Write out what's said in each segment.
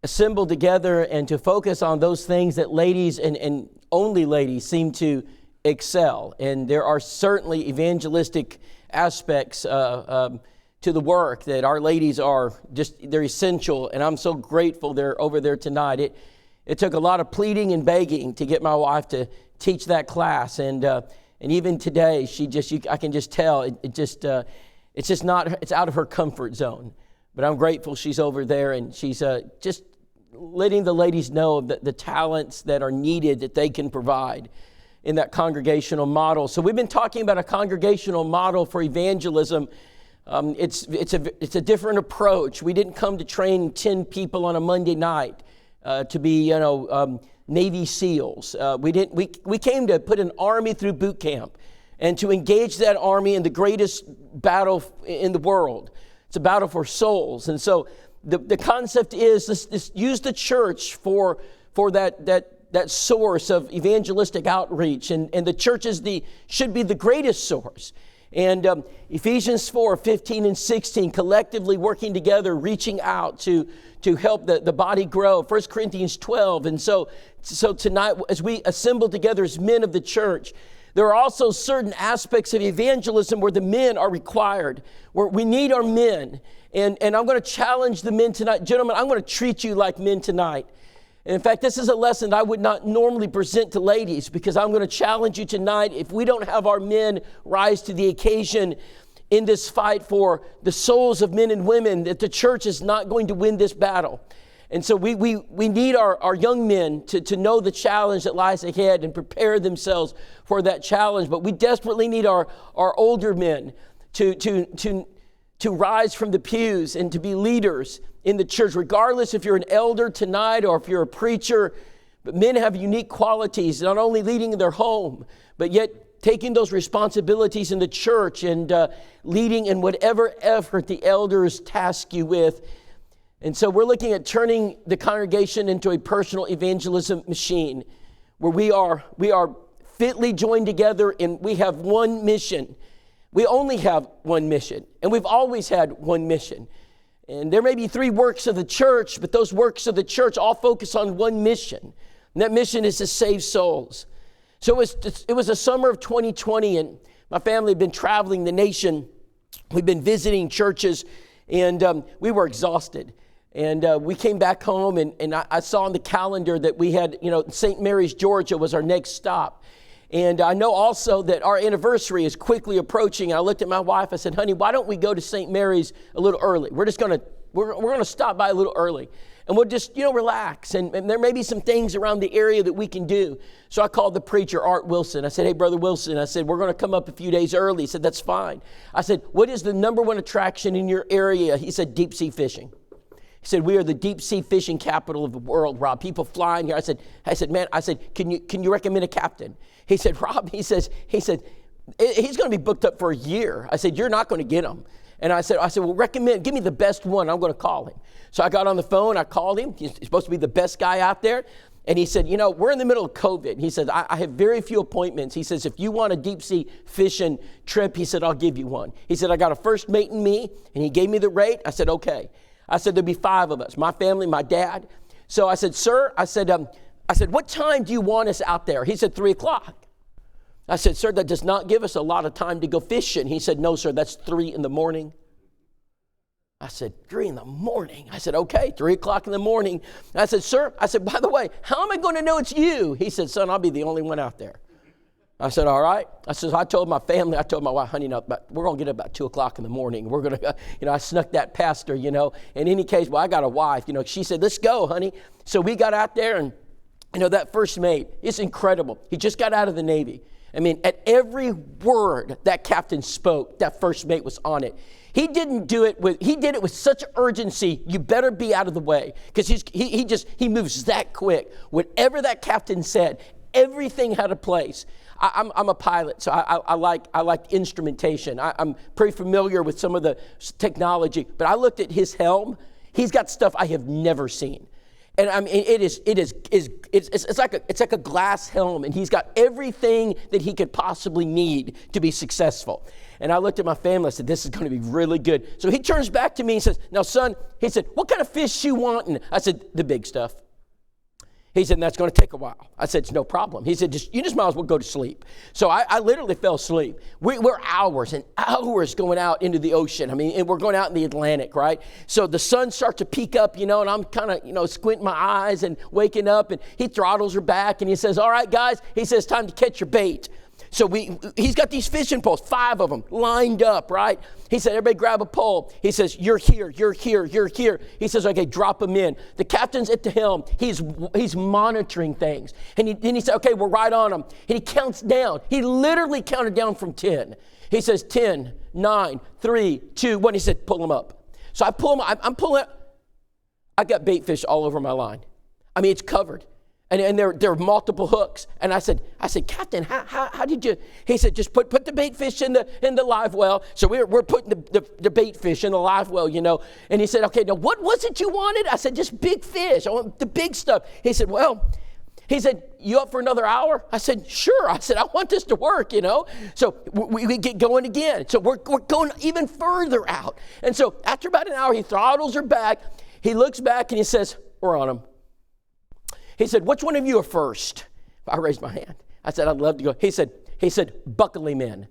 assemble together and to focus on those things that ladies and only ladies seem to excel. And there are certainly evangelistic aspects to the work that our ladies they're essential. And I'm so grateful they're over there tonight. It took a lot of pleading and begging to get my wife to teach that class. And even today, I can just tell it's out of her comfort zone. But I'm grateful she's over there, and she's just letting the ladies know the talents that are needed that they can provide in that congregational model. So we've been talking about a congregational model for evangelism. It's a different approach. We didn't come to train 10 people on a Monday night to be Navy SEALs. We came to put an army through boot camp and to engage that army in the greatest battle in the world. It's a battle for souls. And so the concept is this use the church for that source of evangelistic outreach. And the church should be the greatest source. And Ephesians 4:15 and 16, collectively working together, reaching out to help the body grow. 1 Corinthians 12. And so tonight, as we assemble together as men of the church, there are also certain aspects of evangelism where the men are required, where we need our men. And I'm going to challenge the men tonight. Gentlemen, I'm going to treat you like men tonight. And in fact, this is a lesson I would not normally present to ladies, because I'm going to challenge you tonight. If we don't have our men rise to the occasion in this fight for the souls of men and women, that the church is not going to win this battle. And so we need our young men to know the challenge that lies ahead and prepare themselves for that challenge. But we desperately need our older men to rise from the pews and to be leaders in the church, regardless if you're an elder tonight or if you're a preacher. But men have unique qualities, not only leading in their home, but yet taking those responsibilities in the church and leading in whatever effort the elders task you with. And so we're looking at turning the congregation into a personal evangelism machine, where we are fitly joined together and we have one mission. We only have one mission, and we've always had one mission. And there may be three works of the church, but those works of the church all focus on one mission. And that mission is to save souls. So it was a summer of 2020, and my family had been traveling the nation. We've been visiting churches, and we were exhausted. And we came back home, and I saw on the calendar that we had, St. Mary's, Georgia was our next stop. And I know also that our anniversary is quickly approaching. I looked at my wife. I said, honey, why don't we go to St. Mary's a little early? We're going to stop by a little early. And we'll just, relax. And there may be some things around the area that we can do. So I called the preacher, Art Wilson. I said, hey, Brother Wilson. I said, we're going to come up a few days early. He said, that's fine. I said, what is the number one attraction in your area? He said, deep sea fishing. He said, we are the deep sea fishing capital of the world, Rob. People flying here. I said, man, can you recommend a captain? He said, Rob, he said, he's going to be booked up for a year. I said, you're not going to get him. And I said, well, give me the best one. I'm going to call him. So I got on the phone. I called him. He's supposed to be the best guy out there. And he said, we're in the middle of COVID. He said, I have very few appointments. He says, if you want a deep sea fishing trip, he said, I'll give you one. He said, I got a first mate in me. And he gave me the rate. I said, okay. I said, there'll be 5 of us, my family, my dad. So I said, sir, I said, what time do you want us out there? He said, 3:00. I said, sir, that does not give us a lot of time to go fishing. He said, no, sir, that's 3 a.m. I said, 3 a.m? I said, okay, 3:00 a.m. I said, sir, by the way, how am I going to know it's you? He said, son, I'll be the only one out there. I said, all right. I said, I told my family, I told my wife, honey, we're going to get up about 2:00 in. We're going to, I snuck that past her, In any case, I got a wife, she said, let's go, honey. So we got out there, and, that first mate, it's incredible. He just got out of the Navy. I mean, at every word that captain spoke, that first mate was on it. He did it with such urgency. You better be out of the way, because he moves that quick. Whatever that captain said, everything had a place. I'm a pilot, so I like instrumentation. I'm pretty familiar with some of the technology, but I looked at his helm. He's got stuff I have never seen. And I mean, it's like a glass helm, and he's got everything that he could possibly need to be successful. And I looked at my family, I said, this is going to be really good. So he turns back to me and says, now son, he said, what kind of fish you wanting? I said, the big stuff. He said, that's going to take a while. I said, it's no problem. He said, you just might as well go to sleep. So I literally fell asleep. We're hours and hours going out into the ocean. I mean, and we're going out in the Atlantic, right? So the sun starts to peek up, and I'm kind of, squinting my eyes and waking up, and he throttles her back, and he says, all right, guys, he says, time to catch your bait. So he's got these fishing poles, 5 of them lined up, right? He said, everybody grab a pole. He says, you're here, you're here, you're here. He says, okay, drop them in. The captain's at the helm. He's monitoring things. And he said, okay, we're right on them. And he counts down. He literally counted down from 10. He says, 10, 9, 3, 2, 1. He said, pull them up. So I pull them up. I'm pulling up. I got bait fish all over my line. I mean, it's covered. And there are multiple hooks. And I said, Captain, how did you? He said, just put the bait fish in the live well. So we're putting the bait fish in the live well, And he said, okay, now what was it you wanted? I said, just big fish. I want the big stuff. He said, you up for another hour? I said, sure. I said, I want this to work, So we get going again. So we're going even further out. And so after about an hour, he throttles her back. He looks back and he says, we're on him. He said, which one of you are first? I raised my hand. I said, I'd love to go. He said, buckle him in.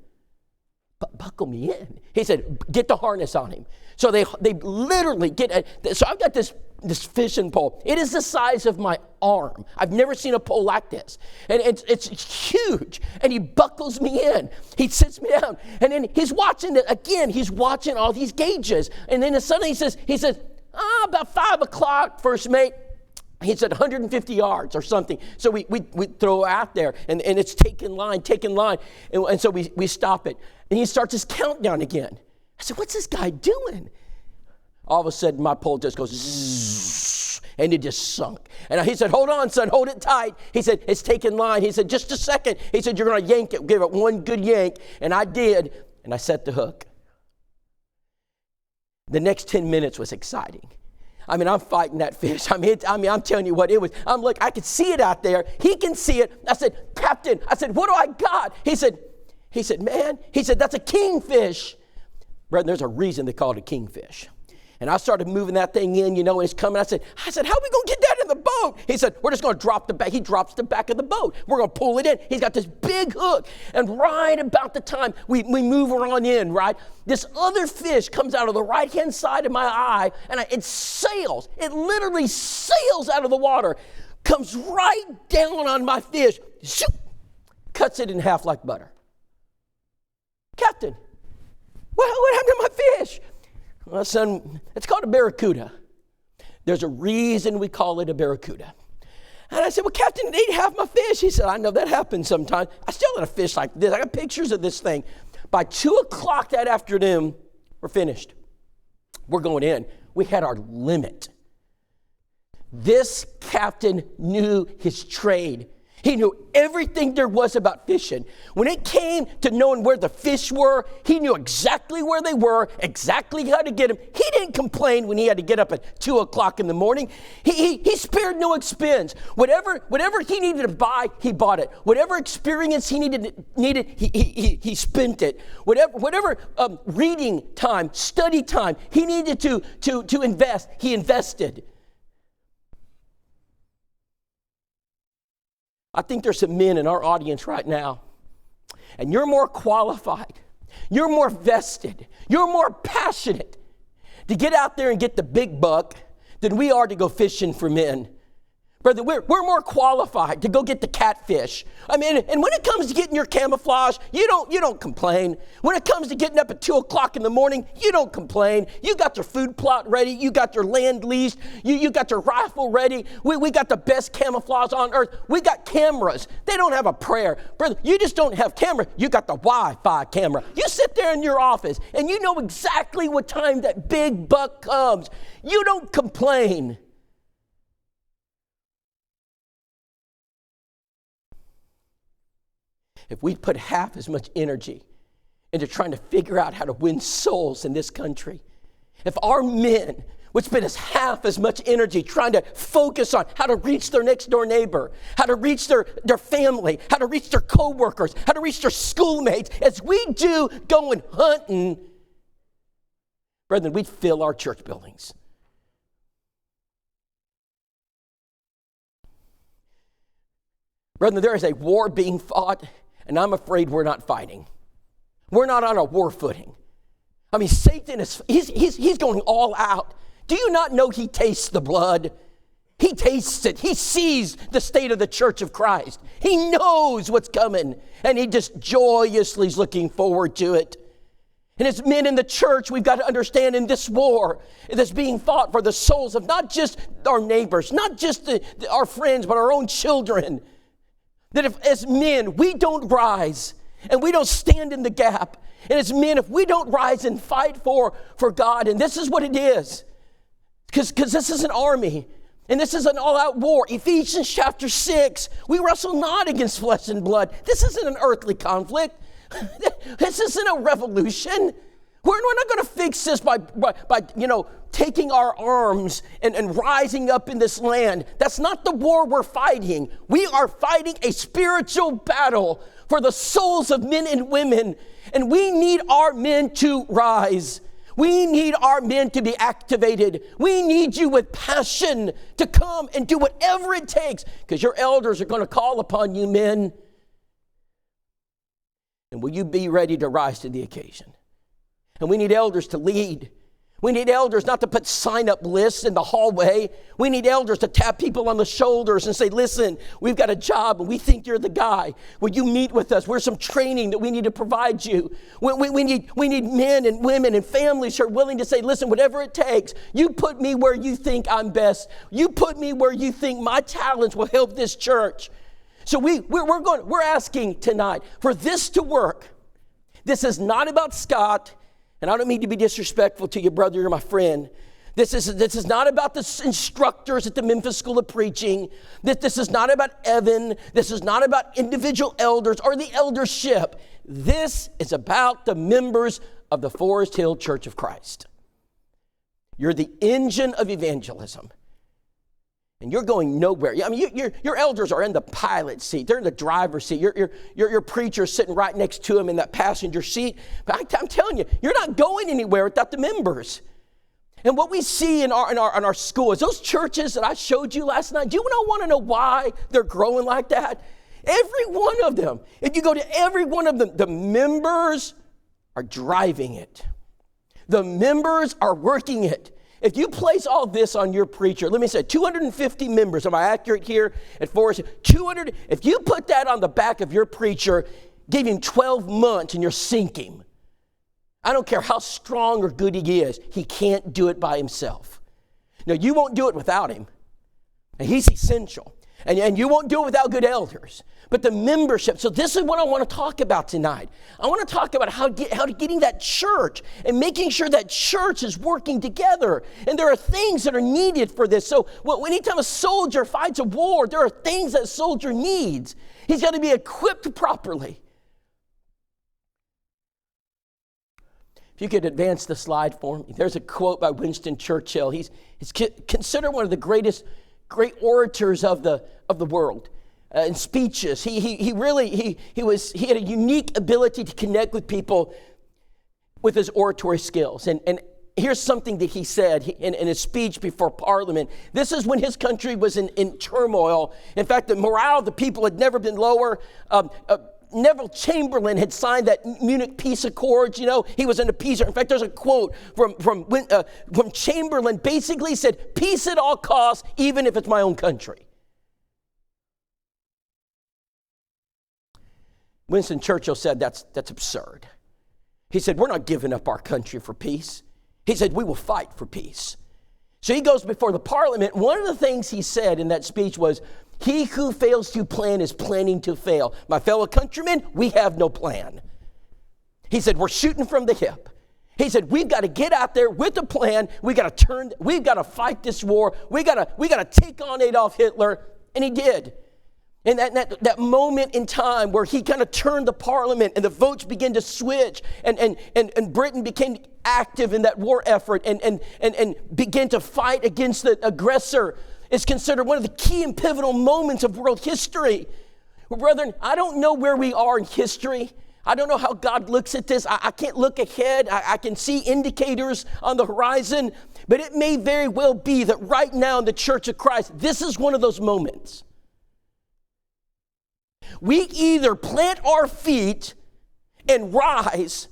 Buckle me in. He said, get the harness on him. So they literally so I've got this fishing pole. It is the size of my arm. I've never seen a pole like this. And it's huge. And he buckles me in. He sits me down. And then he's watching it again. He's watching all these gauges. And then suddenly he says, about 5 o'clock, first mate. He said 150 yards or something. So we throw out there, and it's taking line. And so we stop it. And he starts his countdown again. I said, what's this guy doing? All of a sudden, my pole just goes zzz, and it just sunk. And he said, hold on, son, hold it tight. He said, it's taking line. He said, just a second. He said, you're going to yank it. Give it one good yank. And I did, and I set the hook. The next 10 minutes was exciting. I mean, I'm fighting that fish. I mean, I'm telling you what it was. I could see it out there. He can see it. I said, Captain, what do I got? He said, man, that's a kingfish. Brethren, there's a reason they call it a kingfish. And I started moving that thing in, and it's coming. I said, how are we going to get that in the boat? He said, we're just going to drop the back. He drops the back of the boat. We're going to pull it in. He's got this big hook. And right about the time we move her on in, right, this other fish comes out of the right-hand side of my eye, and it sails. It literally sails out of the water, comes right down on my fish, shoot, cuts it in half like butter. Captain, what happened to my fish? Well, son, it's called a barracuda. There's a reason we call it a barracuda. And I said, well, Captain, it ate half my fish. He said, I know that happens sometimes. I still got a fish like this. I got pictures of this thing. By 2 o'clock that afternoon, we're finished. We're going in. We had our limit. This captain knew his trade. He knew everything there was about fishing. When it came to knowing where the fish were, he knew exactly where they were, exactly how to get them. He didn't complain when he had to get up at 2 o'clock in the morning. He spared no expense. Whatever he needed to buy, he bought it. Whatever experience he needed, he spent it. Whatever reading time, study time he needed to invest, he invested. I think there's some men in our audience right now, and you're more qualified, you're more vested, you're more passionate to get out there and get the big buck than we are to go fishing for men. Brother, we're more qualified to go get the catfish. I mean, and when it comes to getting your camouflage, you don't complain. When it comes to getting up at 2 o'clock in the morning, you don't complain. You got your food plot ready. You got your land leased. You got your rifle ready. We got the best camouflage on earth. We got cameras. They don't have a prayer. Brother, you just don't have camera. You got the Wi-Fi camera. You sit there in your office, and you know exactly what time that big buck comes. You don't complain. If we put half as much energy into trying to figure out how to win souls in this country, if our men would spend half as much energy trying to focus on how to reach their next door neighbor, how to reach their family, how to reach their coworkers, how to reach their schoolmates, as we do going hunting, brethren, we'd fill our church buildings. Brethren, there is a war being fought, and I'm afraid we're not fighting. We're not on a war footing. I mean, Satan he's going all out. Do you not know he tastes the blood? He tastes it. He sees the state of the church of Christ. He knows what's coming, and he just joyously is looking forward to it. And as men in the church, we've got to understand in this war that's being fought for the souls of not just our neighbors, not just our friends, but our own children, that if as men we don't rise and we don't stand in the gap, and as men, if we don't rise and fight for God, and this is what it is, because this is an army, and this is an all-out war. Ephesians chapter 6, we wrestle not against flesh and blood. This isn't an earthly conflict. This isn't a revolution. We're not going to fix this by taking our arms and rising up in this land. That's not the war we're fighting. We are fighting a spiritual battle for the souls of men and women, and we need our men to rise. We need our men to be activated. We need you with passion to come and do whatever it takes, because your elders are going to call upon you, men. And will you be ready to rise to the occasion? And we need elders to lead. We need elders not to put sign-up lists in the hallway. We need elders to tap people on the shoulders and say, listen, we've got a job and we think you're the guy. Will you meet with us? There's some training that we need to provide you. We need men and women and families who are willing to say, listen, whatever it takes, you put me where you think I'm best. You put me where you think my talents will help this church. So we're asking tonight for this to work. This is not about Scott. And I don't mean to be disrespectful to your brother or my friend. This is not about the instructors at the Memphis School of Preaching. This is not about Evan. This is not about individual elders or the eldership. This is about the members of the Forest Hill Church of Christ. You're the engine of evangelism. And you're going nowhere. I mean, your elders are in the pilot seat. They're in the driver's seat. Your preacher's sitting right next to them in that passenger seat. But I'm telling you, you're not going anywhere without the members. And what we see in our school is those churches that I showed you last night. Do you want to know why they're growing like that? Every one of them. If you go to every one of them, the members are driving it. The members are working it. If you place all this on your preacher, let me say 250 members, am I accurate here at Forest? 200, if you put that on the back of your preacher, give him 12 months and you're sinking. I don't care how strong or good he is, he can't do it by himself. Now, you won't do it without him. And he's essential. And you won't do it without good elders. But the membership, so this is what I want to talk about tonight. I want to talk about how getting that church and making sure that church is working together. And there are things that are needed for this. So anytime a soldier fights a war, there are things that a soldier needs. He's got to be equipped properly. If you could advance the slide for me. There's a quote by Winston Churchill. He's considered one of the great orators of the world. In speeches, he had a unique ability to connect with people with his oratory skills. And here's something that he said in his speech before Parliament. This is when his country was in turmoil. In fact, the morale of the people had never been lower. Neville Chamberlain had signed that Munich Peace Accords. You know, he was an appeaser. In fact, there's a quote from Chamberlain. Basically said, "Peace at all costs, even if it's my own country." Winston Churchill said that's absurd. He said, we're not giving up our country for peace. He said, we will fight for peace. So he goes before the Parliament. One of the things he said in that speech was, he who fails to plan is planning to fail. My fellow countrymen, we have no plan. He said, we're shooting from the hip. He said, we've got to get out there with a plan. We've got to fight this war. We got to take on Adolf Hitler. And he did. And that moment in time where he kind of turned the Parliament and the votes began to switch and Britain became active in that war effort and begin to fight against the aggressor is considered one of the key and pivotal moments of world history. Well, brethren, I don't know where we are in history. I don't know how God looks at this. I can't look ahead. I can see indicators on the horizon, but it may very well be that right now in the Church of Christ, this is one of those moments. We either plant our feet and rise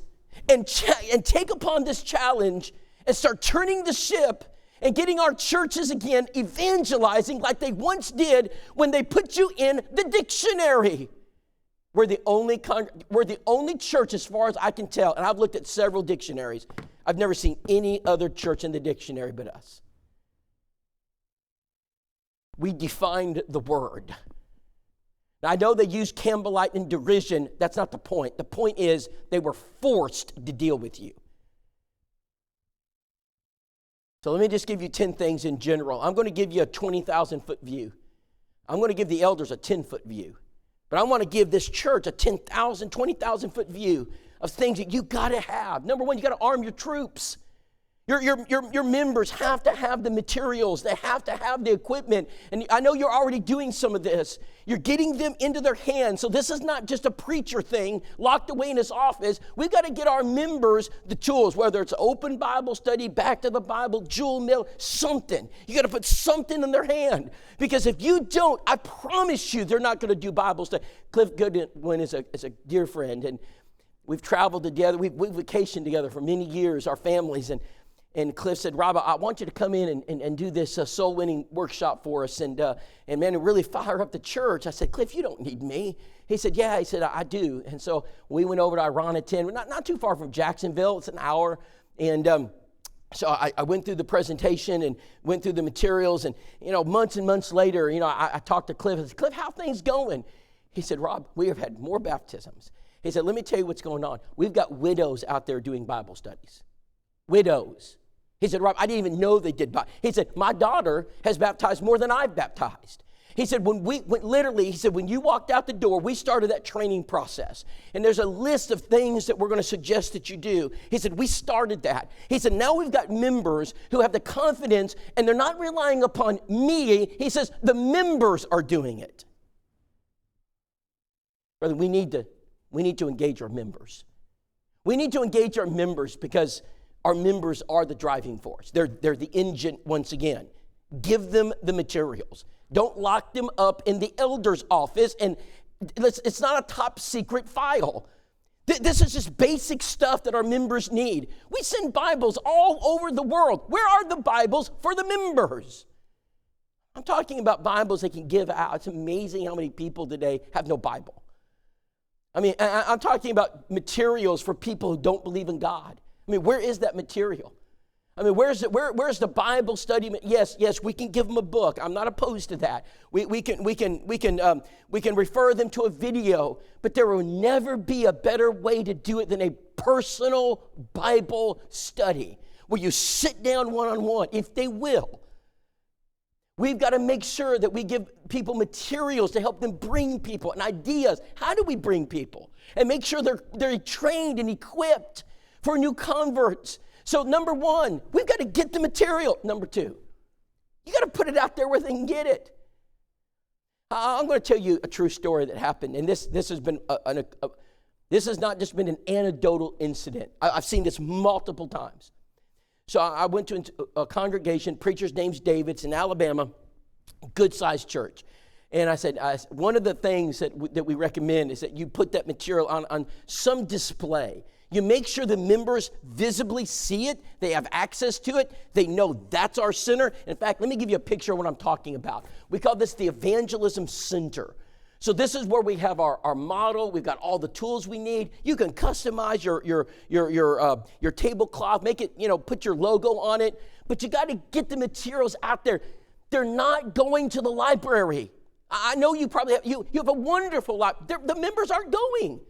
and take upon this challenge and start turning the ship and getting our churches again evangelizing like they once did when they put you in the dictionary. We're the only church, as far as I can tell, and I've looked at several dictionaries. I've never seen any other church in the dictionary but us. We defined the word. Now, I know they use Campbellite in derision. That's not the point. The point is they were forced to deal with you. So let me just give you 10 things in general. I'm going to give you a 20,000-foot view. I'm going to give the elders a 10-foot view. But I want to give this church a 10,000, 20,000-foot view of things that you got to have. Number one, you got to arm your troops. Your members have to have the materials. They have to have the equipment. And I know you're already doing some of this. You're getting them into their hands. So this is not just a preacher thing locked away in his office. We've got to get our members the tools, whether it's open Bible study, back to the Bible, jewel mill, something. You got to put something in their hand. Because if you don't, I promise you they're not going to do Bible study. Cliff Goodwin is a dear friend. And we've traveled together. We've vacationed together for many years, our families. And Cliff said, Rob, I want you to come in and do this soul-winning workshop for us and man, really fire up the church. I said, Cliff, you don't need me. He said, yeah. He said, I do. And so we went over to Ironton, not too far from Jacksonville. It's an hour. And so I went through the presentation and went through the materials. And, months and months later, I talked to Cliff. I said, Cliff, how things going? He said, Rob, we have had more baptisms. He said, let me tell you what's going on. We've got widows out there doing Bible studies. Widows. He said, Rob, I didn't even know they did. He said, my daughter has baptized more than I've baptized. He said, when you walked out the door, we started that training process. And there's a list of things that we're going to suggest that you do. He said, we started that. He said, now we've got members who have the confidence and they're not relying upon me. He says, the members are doing it. Brother, we need to engage our members. We need to engage our members because our members are the driving force. They're the engine once again. Give them the materials. Don't lock them up in the elder's office. And it's not a top secret file. This is just basic stuff that our members need. We send Bibles all over the world. Where are the Bibles for the members? I'm talking about Bibles they can give out. It's amazing how many people today have no Bible. I mean, I'm talking about materials for people who don't believe in God. I mean, where is that material? I mean, where's the Bible study? Yes, we can give them a book. I'm not opposed to that. We can refer them to a video, but there will never be a better way to do it than a personal Bible study where you sit down one-on-one, if they will. We've got to make sure that we give people materials to help them bring people and ideas. How do we bring people? And make sure they're trained and equipped for new converts. So number one, we've got to get the material. Number two, you got to put it out there where they can get it. I'm going to tell you a true story that happened, and this has been this has not just been an anecdotal incident. I've seen this multiple times. So I went to a congregation, preacher's name's David, it's in Alabama, good-sized church. And I said, one of the things that we recommend is that you put that material on some display. You make sure the members visibly see it. They have access to it. They know that's our center. In fact, let me give you a picture of what I'm talking about. We call this the Evangelism Center. So this is where we have our model. We've got all the tools we need. You can customize your tablecloth, make it, put your logo on it. But you got to get the materials out there. They're not going to the library. I know you probably have, you have a wonderful library. The members aren't going.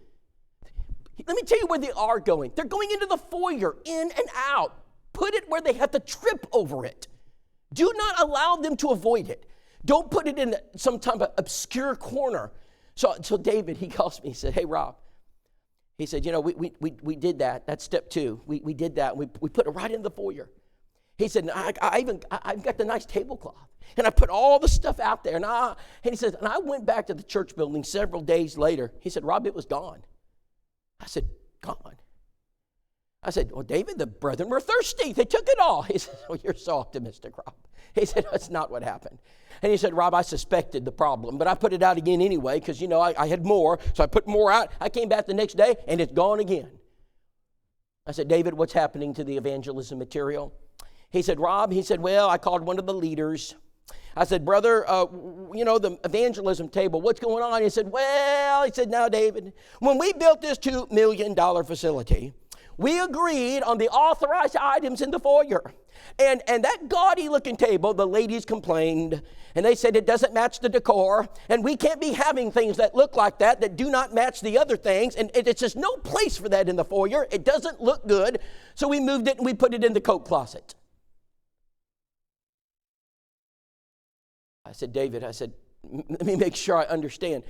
Let me tell you where they are going. They're going into the foyer, in and out. Put it where they have to trip over it. Do not allow them to avoid it. Don't put it in some type of obscure corner. So David, he calls me, he said, hey, Rob, He said, we did that. That's step 2. We did that. We put it right in the foyer. He said, I've got the nice tablecloth. And I put all the stuff out there. And he says, and I went back to the church building several days later. He said, Rob, it was gone. I said, gone? I said, well, David, the brethren were thirsty. They took it all. He said, oh, you're so optimistic, Rob. He said, that's not what happened. And he said, Rob, I suspected the problem, but I put it out again anyway because, I had more. So I put more out. I came back the next day, and it's gone again. I said, David, what's happening to the evangelism material? He said, Rob, well, I called one of the leaders. I said, brother, the evangelism table, what's going on? He said, now, David, when we built this $2 million facility, we agreed on the authorized items in the foyer. And that gaudy-looking table, the ladies complained, and they said it doesn't match the decor, and we can't be having things that look like that do not match the other things, and it's just no place for that in the foyer. It doesn't look good, so we moved it and we put it in the coat closet. I said, David, let me make sure I understand.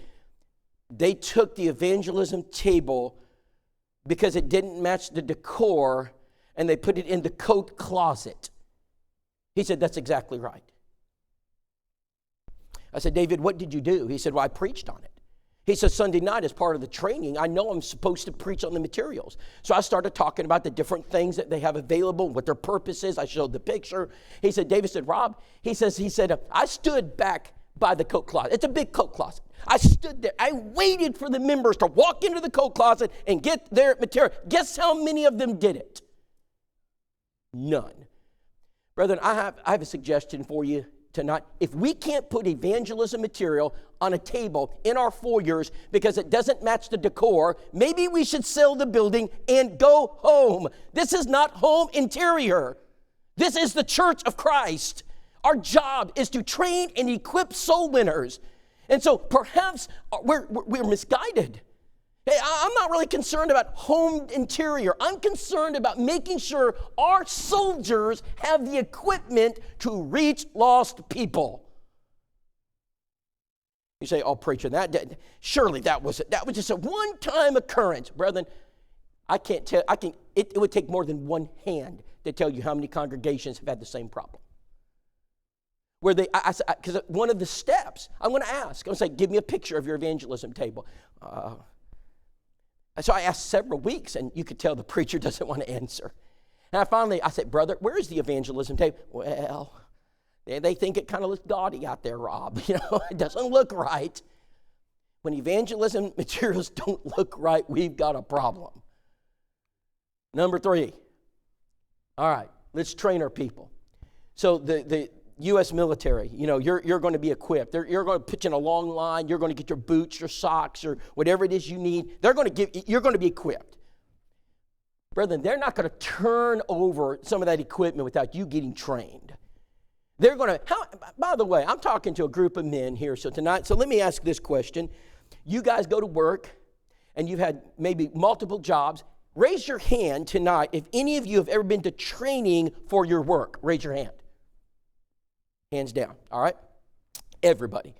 They took the evangelism table because it didn't match the decor, and they put it in the coat closet. He said, that's exactly right. I said, David, what did you do? He said, well, I preached on it. He said, Sunday night, as part of the training, I know I'm supposed to preach on the materials. So I started talking about the different things that they have available, what their purpose is. I showed the picture. He said, David said, Rob, he said, I stood back by the coat closet. It's a big coat closet. I stood there. I waited for the members to walk into the coat closet and get their material. Guess how many of them did it? None. Brethren, I have a suggestion for you tonight. If we can't put evangelism material on a table in our foyers because it doesn't match the decor, maybe we should sell the building and go home. This is not home interior. This is the church of Christ. Our job is to train and equip soul winners. And so perhaps we're misguided. Hey, I'm not really concerned about home interior. I'm concerned about making sure our soldiers have the equipment to reach lost people. You say, oh, preacher, surely that was just a one-time occurrence. Brethren, it would take more than one hand to tell you how many congregations have had the same problem. Because one of the steps, I'm going to ask, I'm going to say, give me a picture of your evangelism table. So I asked several weeks, and you could tell the preacher doesn't want to answer. And I said, brother, where is the evangelism table? Well, they think it kind of looks gaudy out there, Rob. It doesn't look right. When evangelism materials don't look right, we've got a problem. Number 3. All right, let's train our people. So the U.S. military, you're going to be equipped. You're going to pitch in a long line. You're going to get your boots, your socks, or whatever it is you need. You're going to be equipped. Brethren, they're not going to turn over some of that equipment without you getting trained. They're going to, by the way, I'm talking to a group of men here tonight, so let me ask this question. You guys go to work, and you've had maybe multiple jobs. Raise your hand tonight if any of you have ever been to training for your work. Raise your hand. Hands down, all right? Everybody.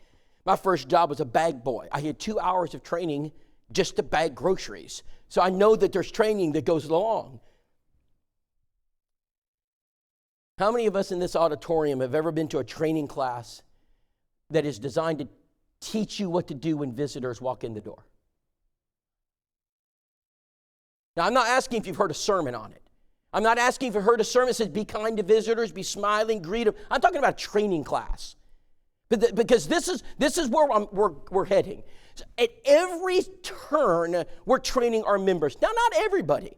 My first job was a bag boy. I had 2 hours of training just to bag groceries. So I know that there's training that goes along. How many of us in this auditorium have ever been to a training class that is designed to teach you what to do when visitors walk in the door? Now, I'm not asking if you've heard a sermon on it. I'm not asking if you've heard a sermon that says be kind to visitors, be smiling, greet them. I'm talking about a training class. Because this is where we're heading. So at every turn, we're training our members. Now, not everybody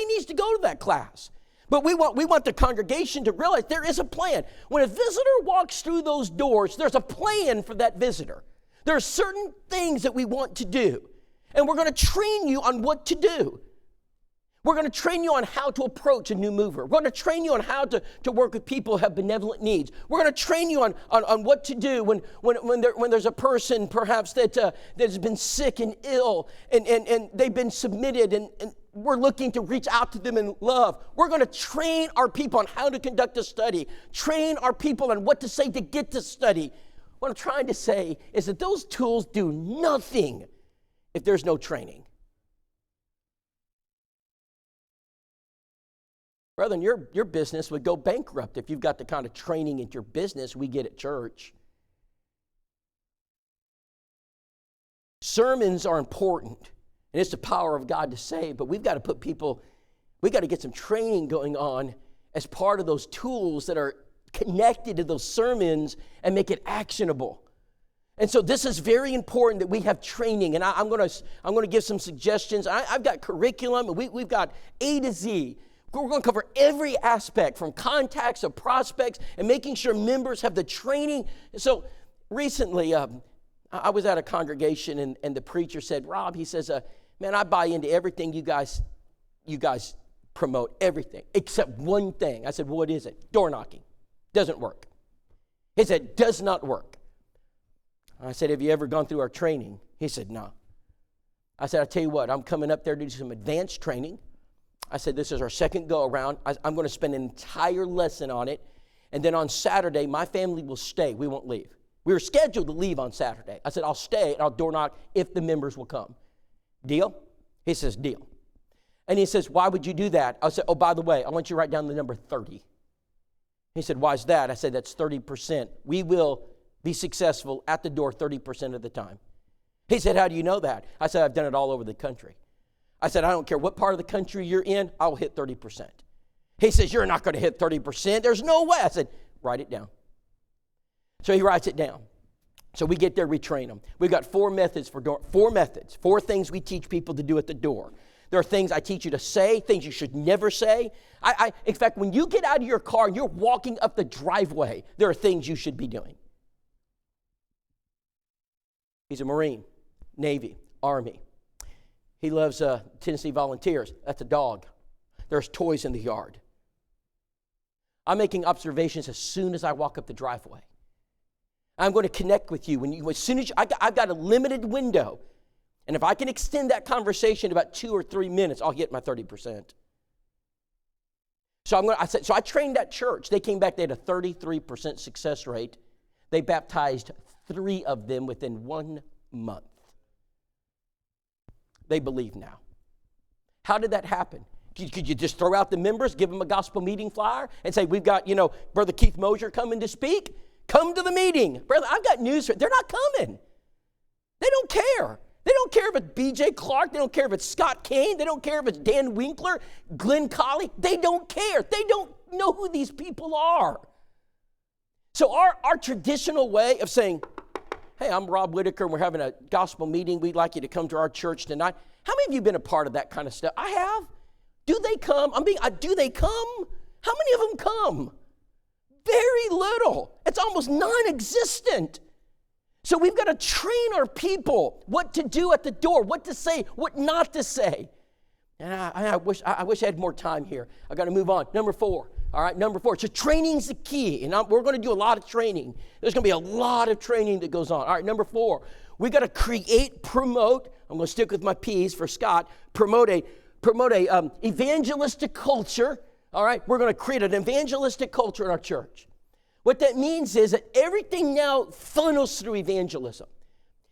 needs to go to that class. But we want the congregation to realize there is a plan. When a visitor walks through those doors, there's a plan for that visitor. There are certain things that we want to do. And we're going to train you on what to do. We're going to train you on how to approach a new mover. We're going to train you on how to work with people who have benevolent needs. We're going to train you on what to do when there's a person perhaps that has been sick and ill and they've been submitted and we're looking to reach out to them in love. We're going to train our people on how to conduct a study, train our people on what to say to get to study. What I'm trying to say is that those tools do nothing if there's no training. Brethren, your business would go bankrupt if you've got the kind of training at your business we get at church. Sermons are important, and it's the power of God to save, but we've got to we've got to get some training going on as part of those tools that are connected to those sermons and make it actionable. And so this is very important that we have training, and I'm going to give some suggestions. I've got curriculum, and we've got A to Z. We're going to cover every aspect from contacts to prospects and making sure members have the training. So recently, I was at a congregation, and the preacher said, Rob, he says, man, I buy into everything you guys promote, everything, except one thing. I said, what is it? Door knocking. Doesn't work. He said, does not work. I said, have you ever gone through our training? He said, no. I said, I'll tell you what, I'm coming up there to do some advanced training. I said, this is our second go around. I'm going to spend an entire lesson on it. And then on Saturday, my family will stay. We won't leave. We were scheduled to leave on Saturday. I said, I'll stay and I'll door knock if the members will come. Deal? He says, deal. And he says, why would you do that? I said, oh, by the way, I want you to write down the number 30. He said, why is that? I said, that's 30%. We will be successful at the door 30% of the time. He said, how do you know that? I said, I've done it all over the country. I said, I don't care what part of the country you're in, I'll hit 30%. He says, you're not going to hit 30%. There's no way. I said, write it down. So he writes it down. So we get there, we train them. We've got four methods, four things we teach people to do at the door. There are things I teach you to say, things you should never say. In fact, when you get out of your car and you're walking up the driveway, there are things you should be doing. He's a Marine, Navy, Army. He loves Tennessee Volunteers. That's a dog. There's toys in the yard. I'm making observations as soon as I walk up the driveway. I'm going to connect with you. As soon as I've got a limited window. And if I can extend that conversation about 2 or 3 minutes, I'll get my 30%. So I trained that church. They came back, they had a 33% success rate. They baptized 3 of them within 1 month. They believe now. How did that happen? Could you just throw out the members, give them a gospel meeting flyer, and say, we've got, Brother Keith Mosier coming to speak? Come to the meeting. Brother, I've got news for you. They're not coming. They don't care. They don't care if it's B.J. Clark. They don't care if it's Scott Kane. They don't care if it's Dan Winkler, Glenn Colley. They don't care. They don't know who these people are. So our traditional way of saying, hey, I'm Rob Whitacre, and we're having a gospel meeting. We'd like you to come to our church tonight. How many of you have been a part of that kind of stuff? I have. Do they come? Do they come? How many of them come? Very little. It's almost non-existent. So we've got to train our people what to do at the door, what to say, what not to say. And I wish I had more time here. I've got to move on. Number 4. All right, number 4. So training's the key. And we're going to do a lot of training. There's going to be a lot of training that goes on. All right, number 4. We've got to promote, I'm going to stick with my P's for Scott, promote a evangelistic culture. All right, we're going to create an evangelistic culture in our church. What that means is that everything now funnels through evangelism.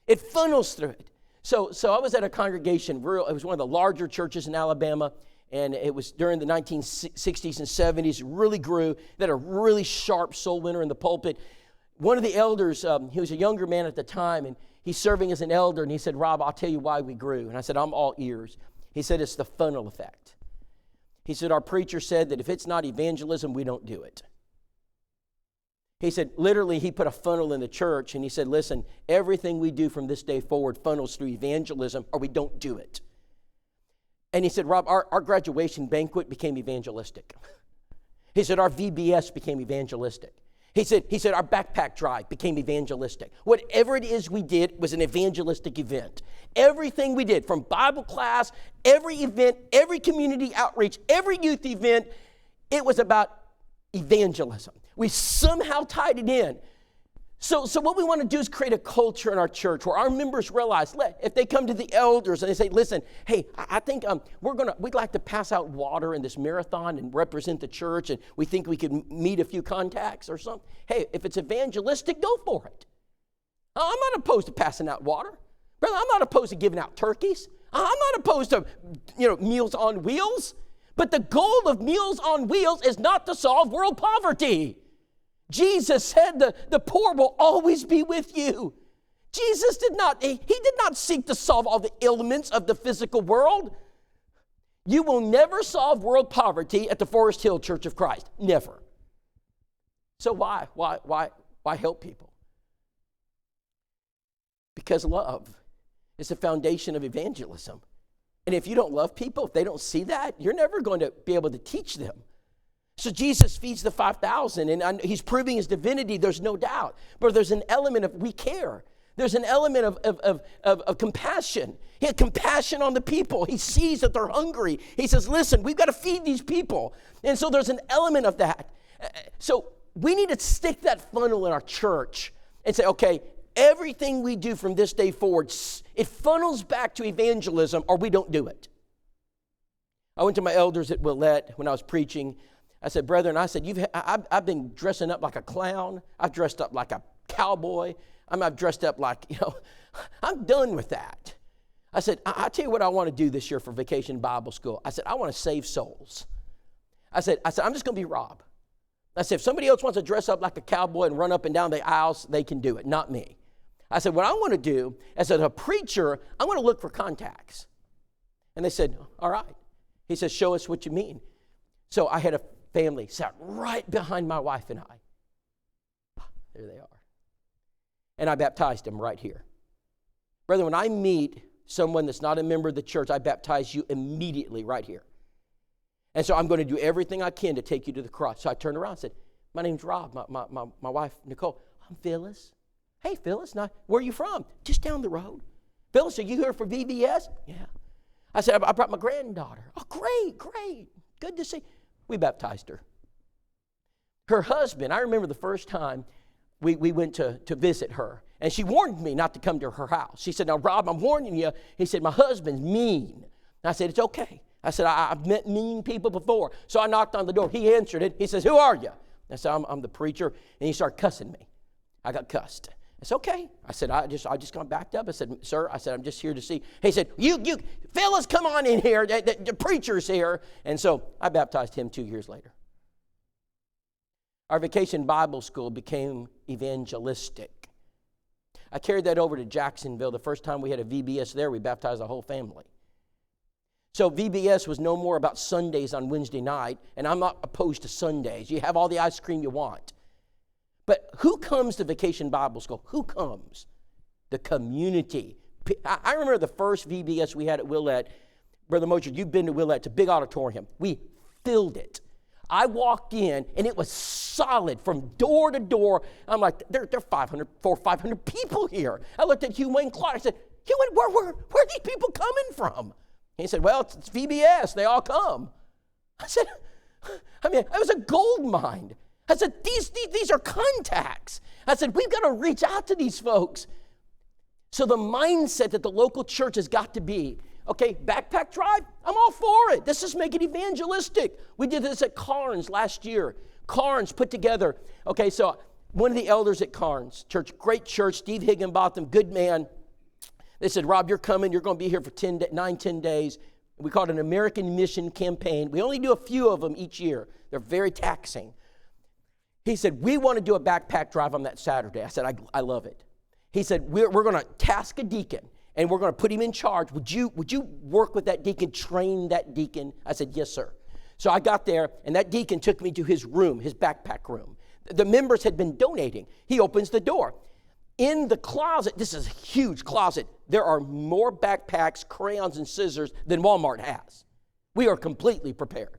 It funnels through it. So I was at a congregation, it was one of the larger churches in Alabama, and it was during the 1960s and 70s. It really grew. They had a really sharp soul winner in the pulpit. One of the elders, he was a younger man at the time, and he's serving as an elder, and he said, Rob, I'll tell you why we grew. And I said, I'm all ears. He said, it's the funnel effect. He said, our preacher said that if it's not evangelism, we don't do it. He said, literally, he put a funnel in the church, and he said, listen, everything we do from this day forward funnels through evangelism, or we don't do it. And he said, Rob, our graduation banquet became evangelistic. He said, our VBS became evangelistic. He said, our backpack drive became evangelistic. Whatever it is we did was an evangelistic event. Everything we did, from Bible class, every event, every community outreach, every youth event, it was about evangelism. We somehow tied it in. So what we want to do is create a culture in our church where our members realize, if they come to the elders and they say, listen, hey, I think we'd like to pass out water in this marathon and represent the church, and we think we could meet a few contacts or something. Hey, if it's evangelistic, go for it. I'm not opposed to passing out water. Brother, I'm not opposed to giving out turkeys. I'm not opposed to, Meals on Wheels. But the goal of Meals on Wheels is not to solve world poverty. Jesus said the poor will always be with you. Jesus did not seek to solve all the ailments of the physical world. You will never solve world poverty at the Forest Hill Church of Christ. Never. So why help people? Because love is the foundation of evangelism. And if you don't love people, if they don't see that, you're never going to be able to teach them. So Jesus feeds the 5,000, and he's proving his divinity, there's no doubt. But there's an element of we care. There's an element of compassion. He had compassion on the people. He sees that they're hungry. He says, listen, we've got to feed these people. And so there's an element of that. So we need to stick that funnel in our church and say, okay, everything we do from this day forward, it funnels back to evangelism, or we don't do it. I went to my elders at Willette when I was preaching. I said, brethren, I've been dressing up like a clown. I've dressed up like a cowboy. I've dressed up like, I'm done with that. I said, I'll tell you what I want to do this year for Vacation Bible School. I said, I want to save souls. I said, I'm just going to be Rob. I said, if somebody else wants to dress up like a cowboy and run up and down the aisles, they can do it, not me. I said, what I want to do, as a preacher, I want to look for contacts. And they said, all right. He says, show us what you mean. So I had a family sat right behind my wife and I. There they are. And I baptized them right here. Brother, when I meet someone that's not a member of the church, I baptize you immediately right here. And so I'm going to do everything I can to take you to the cross. So I turned around and said, my name's Rob, my wife, Nicole. I'm Phyllis. Hey, Phyllis, where are you from? Just down the road. Phyllis, are you here for VBS? Yeah. I said, I brought my granddaughter. Oh, great. Good to see. We baptized her. Her husband, I remember the first time we went to visit her, and she warned me not to come to her house. She said, now, Rob, I'm warning you. He said, my husband's mean. And I said, it's okay. I said, I've met mean people before. So I knocked on the door. He answered it. He says, who are you? I said, I'm the preacher. And he started cussing me. I got cussed. It's okay. I said, I just got backed up. I said, sir, I'm just here to see. He said, you, Phyllis, come on in here. The preacher's here. And so I baptized him 2 years later. Our Vacation Bible School became evangelistic. I carried that over to Jacksonville. The first time we had a VBS there, we baptized the whole family. So VBS was no more about Sundays on Wednesday night, and I'm not opposed to Sundays. You have all the ice cream you want. But who comes to Vacation Bible School? Who comes? The community. I remember the first VBS we had at Willette. Brother Mosher, you've been to Willette. It's a big auditorium. We filled it. I walked in, and it was solid from door to door. I'm like, there are 500 people here. I looked at Hugh Wayne Clark. I said, Hugh Wayne, where are these people coming from? He said, well, it's VBS. They all come. I said, it was a gold mine. I said, these are contacts. I said, we've got to reach out to these folks. So the mindset that the local church has got to be, okay, backpack drive, I'm all for it. Let's just make it evangelistic. We did this at Carnes last year. Carnes put together, okay, so one of the elders at Carnes Church, great church, Steve Higginbotham, good man. They said, Rob, you're coming. You're going to be here for 10 days. We call it an American Mission Campaign. We only do a few of them each year. They're very taxing. He said, we want to do a backpack drive on that Saturday. I said, I love it. He said, we're going to task a deacon, and we're going to put him in charge. Would you work with that deacon, train that deacon? I said, yes, sir. So I got there, and that deacon took me to his room, his backpack room. The members had been donating. He opens the door. In the closet, this is a huge closet, there are more backpacks, crayons, and scissors than Walmart has. We are completely prepared.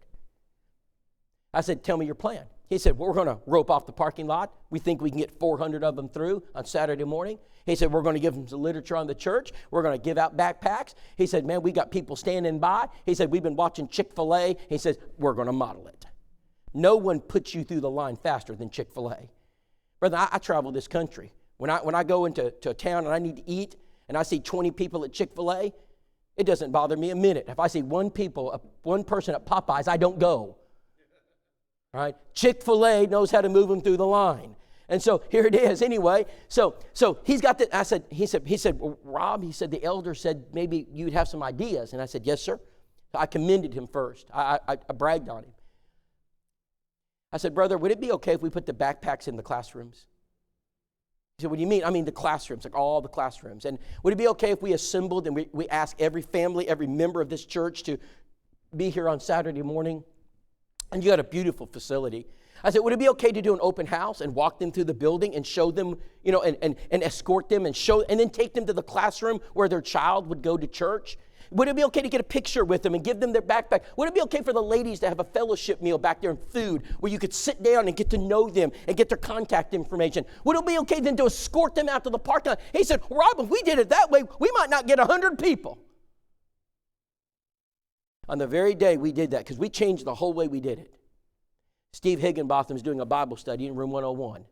I said, tell me your plan. He said, well, we're going to rope off the parking lot. We think we can get 400 of them through on Saturday morning. He said, we're going to give them some literature on the church. We're going to give out backpacks. He said, man, we got people standing by. He said, we've been watching Chick-fil-A. He says, we're going to model it. No one puts you through the line faster than Chick-fil-A. Brother, I travel this country. When I go into a town and I need to eat and I see 20 people at Chick-fil-A, it doesn't bother me a minute. If I see one person at Popeyes, I don't go. All right? Chick-fil-A knows how to move them through the line. And so here it is anyway. So he's got that. He said, well, Rob, he said, the elder said maybe you'd have some ideas. And I said, yes, sir. I commended him first. I bragged on him. I said, brother, would it be okay if we put the backpacks in the classrooms? He said, what do you mean? I mean the classrooms, like all the classrooms. And would it be okay if we assembled and we asked every family, every member of this church to be here on Saturday morning? And you got a beautiful facility. I said, would it be okay to do an open house and walk them through the building and show them, and escort them and then take them to the classroom where their child would go to church? Would it be okay to get a picture with them and give them their backpack? Would it be okay for the ladies to have a fellowship meal back there and food where you could sit down and get to know them and get their contact information? Would it be okay then to escort them out to the parking lot? He said, Rob, if we did it that way, we might not get 100 people. On the very day we did that, because we changed the whole way we did it, Steve Higginbotham is doing a Bible study in room 101.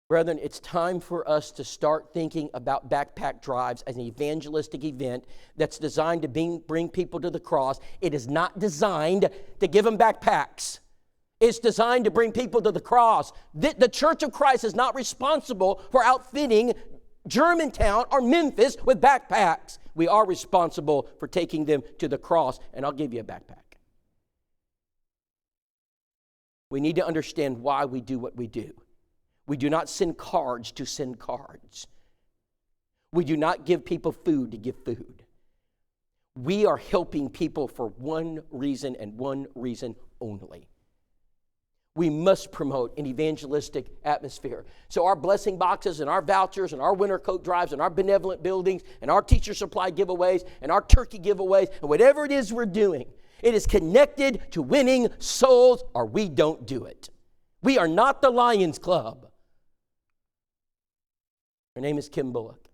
Brethren, it's time for us to start thinking about backpack drives as an evangelistic event that's designed to bring people to the cross. It is not designed to give them backpacks. It's designed to bring people to the cross. The Church of Christ is not responsible for outfitting Germantown or Memphis with backpacks. We are responsible for taking them to the cross, and I'll give you a backpack. We need to understand why we do what we do. We do not send cards to send cards. We do not give people food to give food. We are helping people for one reason and one reason only. We must promote an evangelistic atmosphere. So our blessing boxes and our vouchers and our winter coat drives and our benevolent buildings and our teacher supply giveaways and our turkey giveaways and whatever it is we're doing, it is connected to winning souls, or we don't do it. We are not the Lions Club. Her name is Kim Bullock.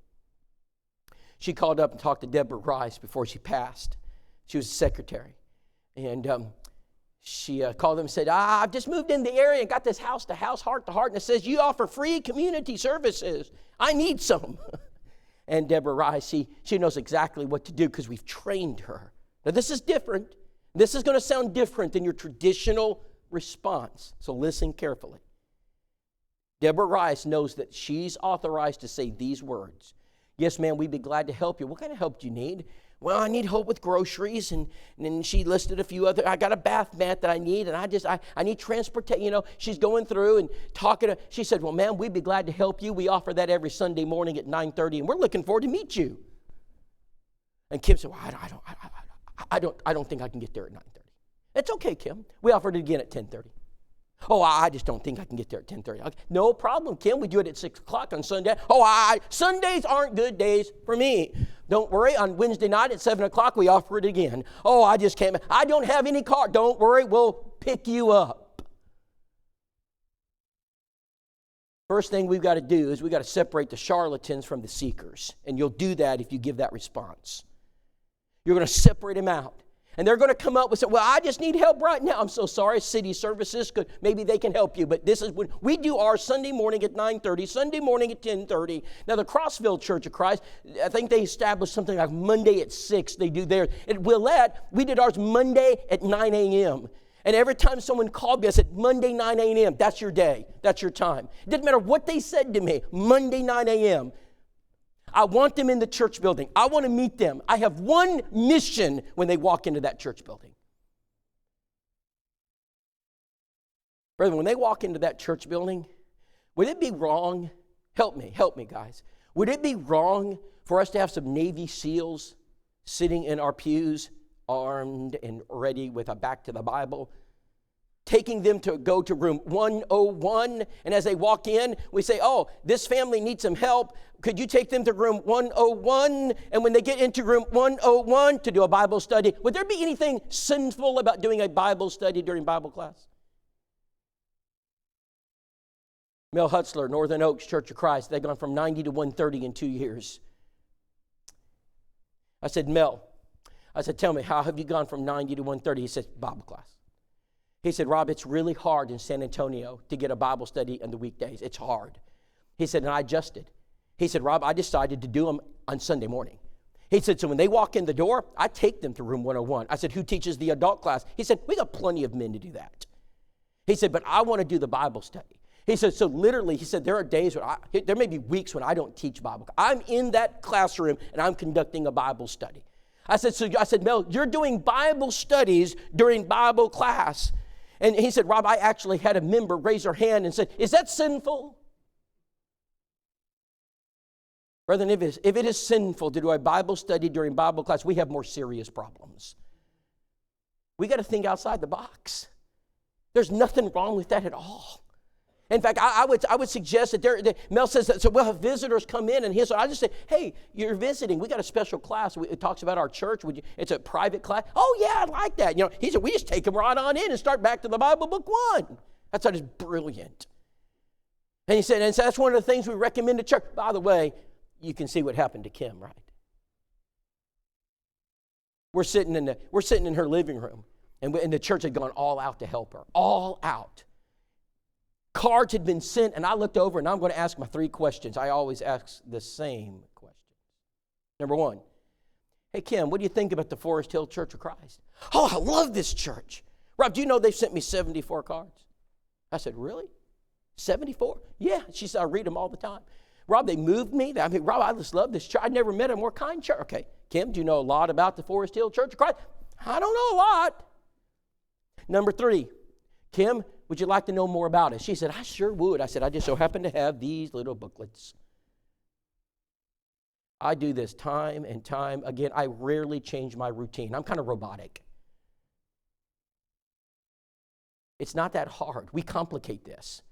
She called up and talked to Deborah Rice before she passed. She was a secretary. And she called them and said, I've just moved in the area and got this house-to-house, heart-to-heart, and it says you offer free community services. I need some. And Deborah Rice, she knows exactly what to do because we've trained her. Now, this is different. This is going to sound different than your traditional response. So listen carefully. Deborah Rice knows that she's authorized to say these words. Yes, ma'am, we'd be glad to help you. What kind of help do you need? Well, I need help with groceries. And then she listed a few other. I got a bath mat that I need. And I need transportation. She's going through and talking to. She said, well, ma'am, we'd be glad to help you. We offer that every Sunday morning at 9:30. And we're looking forward to meet you. And Kim said, well, I don't think I can get there at 9:30. It's okay, Kim. We offered it again at 10:30. Oh, I just don't think I can get there at 10:30. Okay, no problem, Kim. We do it at 6 o'clock on Sunday. Oh, Sundays aren't good days for me. Don't worry. On Wednesday night at 7 o'clock, we offer it again. Oh, I just can't. I don't have any car. Don't worry. We'll pick you up. First thing we've got to do is we've got to separate the charlatans from the seekers. And you'll do that if you give that response. You're going to separate them out. And they're going to come up with, well, I just need help right now. I'm so sorry, city services, maybe they can help you. But this is when we do our Sunday morning at 9:30, Sunday morning at 10:30. Now, the Crossville Church of Christ, I think they established something like Monday at 6. They do theirs. At Willette, we did ours Monday at 9 a.m. And every time someone called me, I said, Monday, 9 a.m., that's your day. That's your time. It didn't matter what they said to me, Monday, 9 a.m., I want them in the church building. I want to meet them. I have one mission when they walk into that church building. Brethren, when they walk into that church building, would it be wrong? Help me, guys. Would it be wrong for us to have some Navy SEALs sitting in our pews, armed and ready with a back to the Bible, taking them to go to room 101, and as they walk in, we say, oh, this family needs some help. Could you take them to room 101? And when they get into room 101 to do a Bible study, would there be anything sinful about doing a Bible study during Bible class? Mel Hutzler, Northern Oaks Church of Christ, they've gone from 90 to 130 in 2 years. I said, Mel, tell me, how have you gone from 90 to 130? He said, Bible class. He said, Rob, it's really hard in San Antonio to get a Bible study on the weekdays. It's hard. He said, and I adjusted. He said, Rob, I decided to do them on Sunday morning. He said, so when they walk in the door, I take them to room 101. I said, who teaches the adult class? He said, we got plenty of men to do that. He said, but I want to do the Bible study. He said, so literally, he said, there are days there may be weeks when I don't teach Bible. I'm in that classroom and I'm conducting a Bible study. I said, Mel, you're doing Bible studies during Bible class. And he said, Rob, I actually had a member raise her hand and said, is that sinful? Brethren, if it is sinful to do a Bible study during Bible class, we have more serious problems. We got to think outside the box. There's nothing wrong with that at all. In fact, I would suggest that Mel says that, so we'll have visitors come in, and I just say, hey, you're visiting. We got a special class. It talks about our church. It's a private class. Oh, yeah, I like that. He said, we just take them right on in and start back to the Bible book 1. That's just brilliant. And he said, and so that's one of the things we recommend to church. By the way, you can see what happened to Kim, right? We're sitting in her living room, and the church had gone all out to help her. All out. Cards had been sent, and I looked over, and I'm going to ask my 3 questions. I always ask the same questions. Number 1, hey, Kim, what do you think about the Forest Hill Church of Christ? Oh, I love this church. Rob, do you know they've sent me 74 cards? I said, really? 74? Yeah. She said, I read them all the time. Rob, they moved me. Rob, I just love this church. I never met a more kind church. Okay, Kim, do you know a lot about the Forest Hill Church of Christ? I don't know a lot. Number 3, Kim, would you like to know more about it? She said, I sure would. I said, I just so happen to have these little booklets. I do this time and time again. I rarely change my routine. I'm kind of robotic. It's not that hard. We complicate this.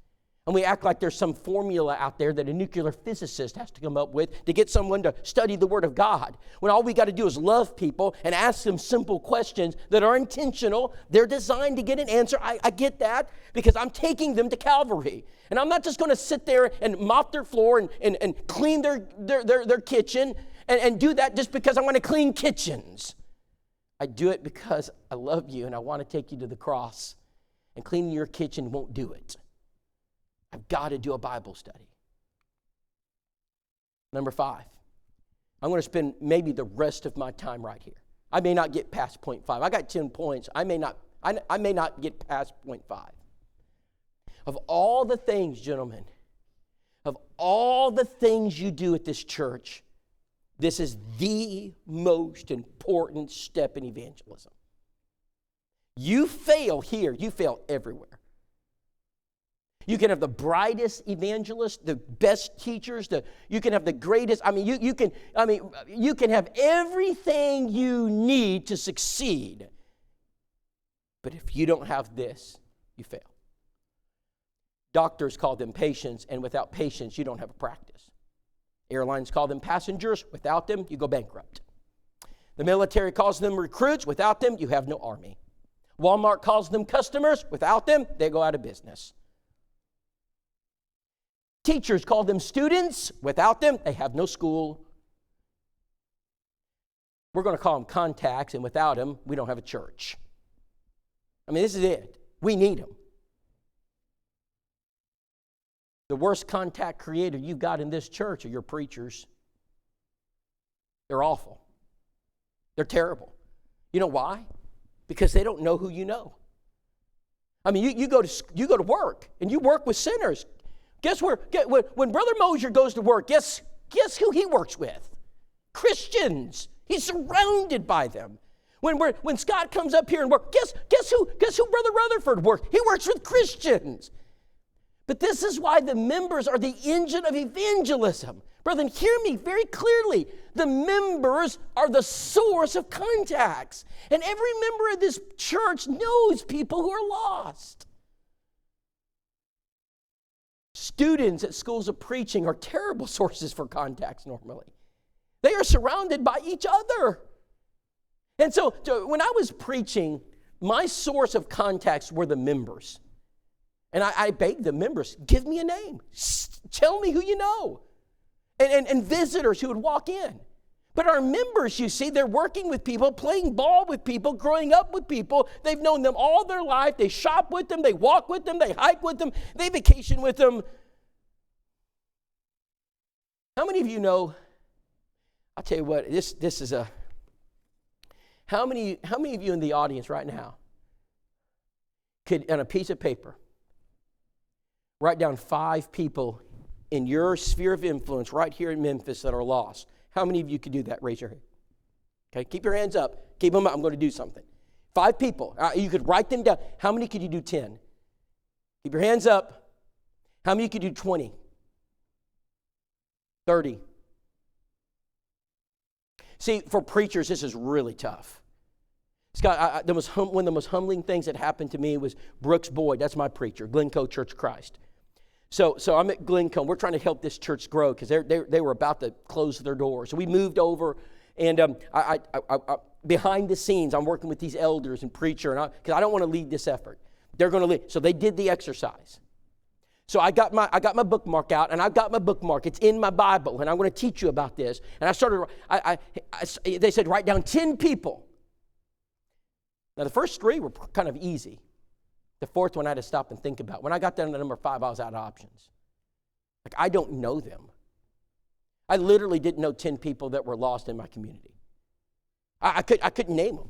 And we act like there's some formula out there that a nuclear physicist has to come up with to get someone to study the Word of God. When all we got to do is love people and ask them simple questions that are intentional. They're designed to get an answer. I get that because I'm taking them to Calvary. And I'm not just going to sit there and mop their floor and clean their kitchen and do that just because I want to clean kitchens. I do it because I love you and I want to take you to the cross. And cleaning your kitchen won't do it. I've got to do a Bible study. Number 5, I'm going to spend maybe the rest of my time right here. I may not get past point 5. I got 10 points. I may not get past point 5. Of all the things, gentlemen, of all the things you do at this church, this is the most important step in evangelism. You fail here, you fail everywhere. You can have the brightest evangelists, the best teachers, you can have the greatest, you can have everything you need to succeed. But if you don't have this, you fail. Doctors call them patients, and without patients, you don't have a practice. Airlines call them passengers. Without them, you go bankrupt. The military calls them recruits. Without them, you have no army. Walmart calls them customers. Without them, they go out of business. Teachers call them students. Without them, they have no school. We're going to call them contacts, and without them, we don't have a church. This is it. We need them. The worst contact creator you've got in this church are your preachers. They're awful. They're terrible. You know why? Because they don't know who you know. You go to work, and you work with sinners. Guess where? When Brother Mosier goes to work, guess who he works with? Christians. He's surrounded by them. When Scott comes up here and works, guess who Brother Rutherford works? He works with Christians. But this is why the members are the engine of evangelism. Brethren, hear me very clearly. The members are the source of contacts. And every member of this church knows people who are lost. Students at schools of preaching are terrible sources for contacts normally. They are surrounded by each other. And so when I was preaching, my source of contacts were the members. And I begged the members, give me a name. Tell me who you know. And visitors who would walk in. But our members, you see, they're working with people, playing ball with people, growing up with people. They've known them all their life. They shop with them. They walk with them. They hike with them. They vacation with them. How many of you know, I'll tell you what, this is a, how many of you in the audience right now could, on a piece of paper, Write down 5 people in your sphere of influence right here in Memphis that are lost. How many of you could do that? Raise your hand. Okay, keep your hands up. Keep them up. I'm going to do something. 5 people. You could write them down. How many could you do 10? Keep your hands up. How many could do 20? 30? See, for preachers, this is really tough. Scott, one of the most humbling things that happened to me was Brooks Boyd. That's my preacher, Glencoe Church of Christ. So I'm at Glencoe. We're trying to help this church grow because they were about to close their doors. So we moved over, and I behind the scenes, I'm working with these elders and preacher, because I don't want to lead this effort. They're going to lead. So they did the exercise. So I got my bookmark out, and I've got my bookmark. It's in my Bible, and I'm going to teach you about this. And I started. They said write down 10 people. Now the first 3 were kind of easy. The 4th one I had to stop and think about. When I got down to number 5, I was out of options. Like, I don't know them. I literally didn't know 10 people that were lost in my community. I couldn't name them.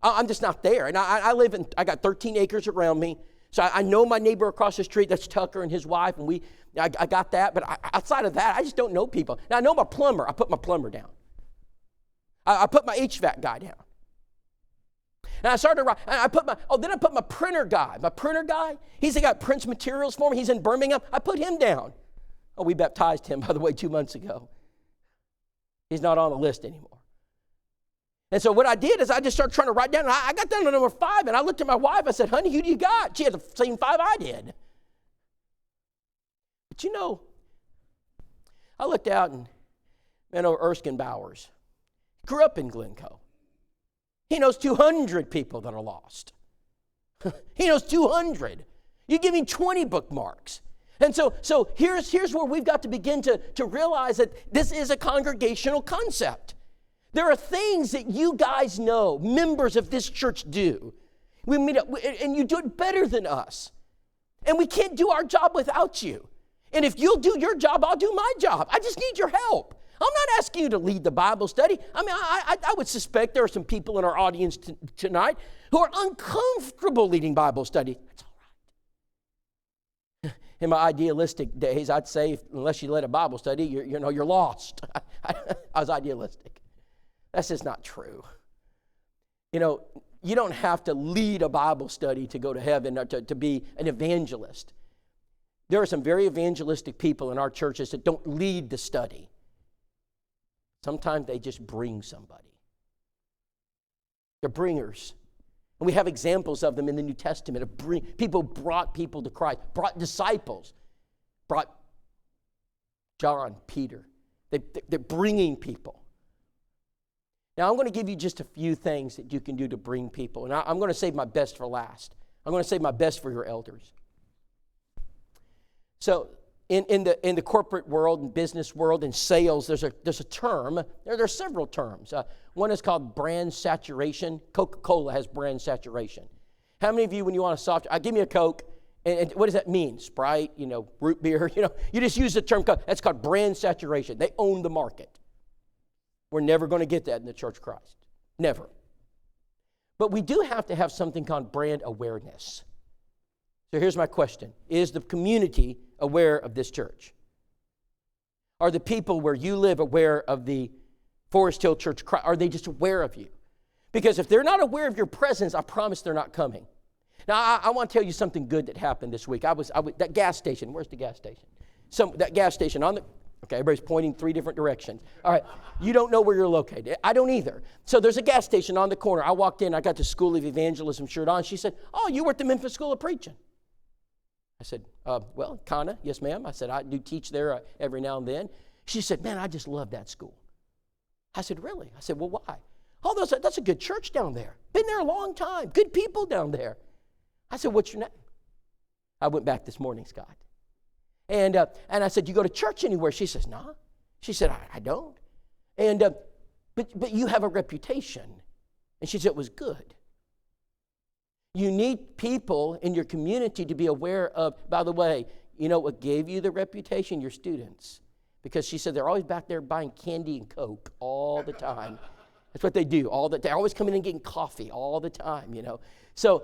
I'm just not there. And I got 13 acres around me. So I know my neighbor across the street, that's Tucker and his wife, and I got that. But outside of that, I just don't know people. Now, I know my plumber. I put my plumber down. I put my HVAC guy down. And I started to write, and I put my printer guy. My printer guy, he's got prints materials for me. He's in Birmingham. I put him down. Oh, we baptized him, by the way, 2 months ago. He's not on the list anymore. And so what I did is I just started trying to write down. I got down to number 5, and I looked at my wife. I said, honey, who do you got? She had the same 5 I did. But you know, I looked out, and Erskine Bowers grew up in Glencoe. He knows 200 people that are lost. He knows 200. You give him 20 bookmarks. And so here's where we've got to begin to realize that this is a congregational concept. There are things that you guys know, members of this church do. We meet up, and you do it better than us. And we can't do our job without you. And if you'll do your job, I'll do my job. I just need your help. I'm not asking you to lead the Bible study. I mean, I would suspect there are some people in our audience tonight who are uncomfortable leading Bible study. That's all right. In my idealistic days, I'd say, unless you led a Bible study, you're lost. I was idealistic. That's just not true. You don't have to lead a Bible study to go to heaven or to be an evangelist. There are some very evangelistic people in our churches that don't lead the study. Sometimes they just bring somebody. They're bringers. And we have examples of them in the New Testament. People brought people to Christ, brought disciples, brought John, Peter. They're bringing people. Now, I'm going to give you just a few things that you can do to bring people. And I'm going to save my best for last. I'm going to save my best for your elders. So, in the corporate world and business world and sales, there's a term. There are several terms. One is called brand saturation. Coca-Cola has brand saturation. How many of you, when you want a soft, give me a Coke, and what does that mean? Sprite, root beer, you just use the term Coke. That's called brand saturation. They own the market. We're never going to get that in the Church of Christ. Never. But we do have to have something called brand awareness. So here's my question. Is the community aware of this church? Are the people where you live aware of the Forest Hill Church of Christ? Are they just aware of you? Because if they're not aware of your presence, I promise they're not coming. Now, I want to tell you something good that happened this week. That gas station, where's the gas station? That gas station okay, everybody's pointing 3 different directions. All right, you don't know where you're located. I don't either. So there's a gas station on the corner. I walked in, I got the School of Evangelism shirt on. She said, oh, you were at the Memphis School of Preaching. I said, well, kinda, yes ma'am. I said, I do teach there every now and then. She said, man, I just love that school. I said, really? I said, well, why? Oh, that's a good church down there. Been there a long time. Good people down there. I said, what's your name? I went back this morning, Scott. And I said, you go to church anywhere? She says, nah. She said, I don't. And but you have a reputation. And she said, it was good. You need people in your community to be aware of, by the way, what gave you the reputation? Your students. Because she said they're always back there buying candy and Coke all the time. That's what they do. They're always coming in and getting coffee all the time, So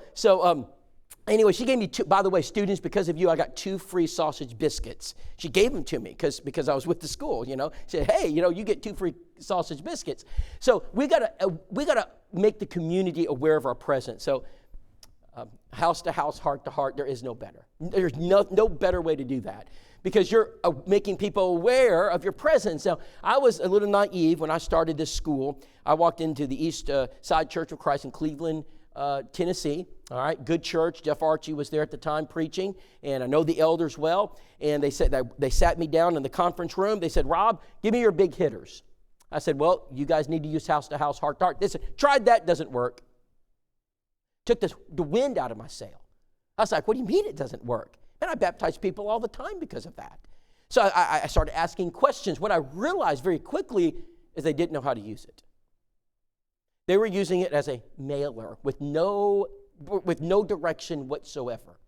Anyway, she gave me two, by the way, students, because of you, I got 2 free sausage biscuits. She gave them to me because I was with the school, She said, hey, you get 2 free sausage biscuits. So we gotta make the community aware of our presence. So house to house, heart to heart, there is no better. There's no better way to do that, because you're making people aware of your presence. Now, I was a little naive when I started this school. I walked into the East Side Church of Christ in Cleveland, Tennessee. All right, good church. Jeff Archie was there at the time preaching, and I know the elders well. And they said they sat me down in the conference room. They said, Rob, give me your big hitters. I said, well, you guys need to use house to house, heart to heart. They said, tried that, doesn't work. Took the wind out of my sail. I was like, what do you mean it doesn't work? And I baptize people all the time because of that. So I started asking questions. What I realized very quickly is they didn't know how to use it. They were using it as a mailer with no direction whatsoever,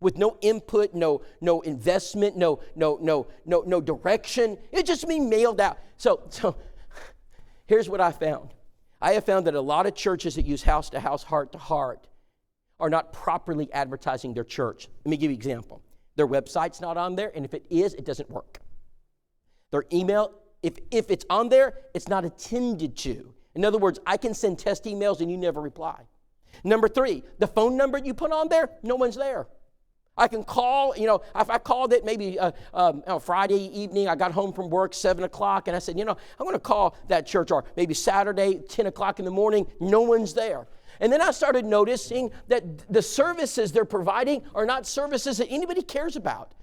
with no input, no investment, no direction. It just being mailed out. So here's what I found. I have found that a lot of churches that use house to house, heart to heart, are not properly advertising their church. Let me give you an example. Their website's not on there, and if it is, it doesn't work. Their email, if it's on there, it's not attended to. In other words, I can send test emails and you never reply. Number 3, the phone number you put on there, no one's there. I can call, if I called it maybe Friday evening, I got home from work, 7 o'clock, and I said, I'm going to call that church, or maybe Saturday, 10 o'clock in the morning, no one's there. And then I started noticing that the services they're providing are not services that anybody cares about.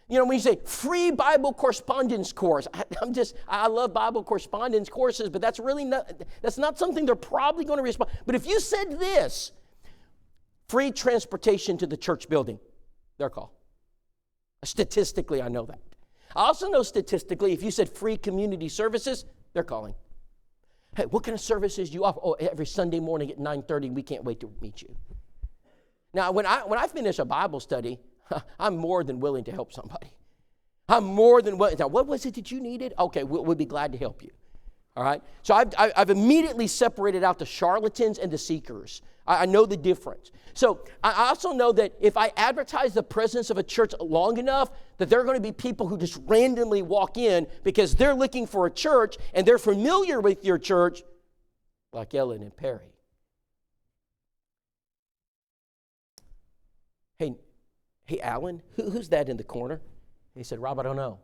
When you say free Bible correspondence course, I love Bible correspondence courses, but that's not something they're probably going to respond. But if you said this, free transportation to the church building, their call. Statistically, I know that. I also know statistically, if you said free community services, they're calling. Hey, what kind of services do you offer? Oh, every Sunday morning at 9:30, we can't wait to meet you. Now, when I finish a Bible study, I'm more than willing to help somebody. I'm more than willing. Now, what was it that you needed? Okay, we'll be glad to help you. All right? So I've immediately separated out the charlatans and the seekers. I know the difference. So I also know that if I advertise the presence of a church long enough, that there are going to be people who just randomly walk in because they're looking for a church and they're familiar with your church, like Ellen and Perry. Hey, Alan, who's that in the corner? He said, Rob, I don't know.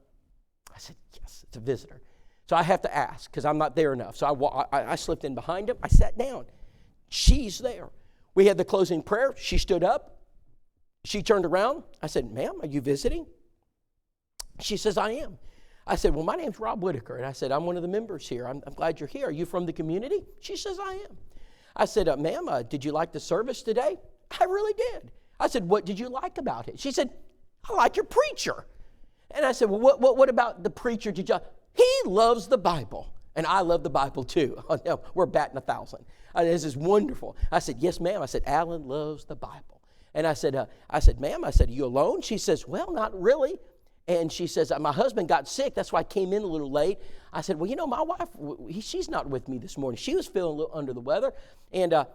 I said, yes, it's a visitor. So I have to ask because I'm not there enough. So I slipped in behind him. I sat down. She's there. We had the closing prayer. She stood up. She turned around. I said, ma'am, are you visiting? She says, I am. I said, well, my name's Rob Whitacre. And I said, I'm one of the members here. I'm glad you're here. Are you from the community? She says, I am. I said, ma'am, did you like the service today? I really did. I said, what did you like about it? She said, I like your preacher. And I said, well, what about the preacher? He loves the Bible. And I love the Bible too. Oh, no, we're batting 1,000. This is wonderful. I said, yes, ma'am. I said, Alan loves the Bible. And I said, ma'am, are you alone? She says, well, not really. And she says, my husband got sick. That's why I came in a little late. I said, well, my wife, she's not with me this morning. She was feeling a little under the weather. And I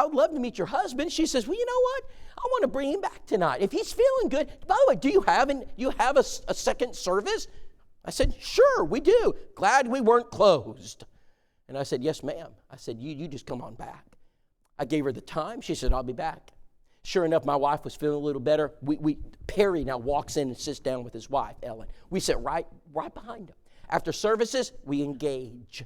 would love to meet your husband. She says, well, you know what? I want to bring him back tonight. If he's feeling good. By the way, do you have a second service? I said, sure, we do. Glad we weren't closed. And I said, yes, ma'am. I said, you just come on back. I gave her the time. She said, I'll be back. Sure enough, my wife was feeling a little better. Perry now walks in and sits down with his wife, Ellen. We sit right behind him. After services, we engage.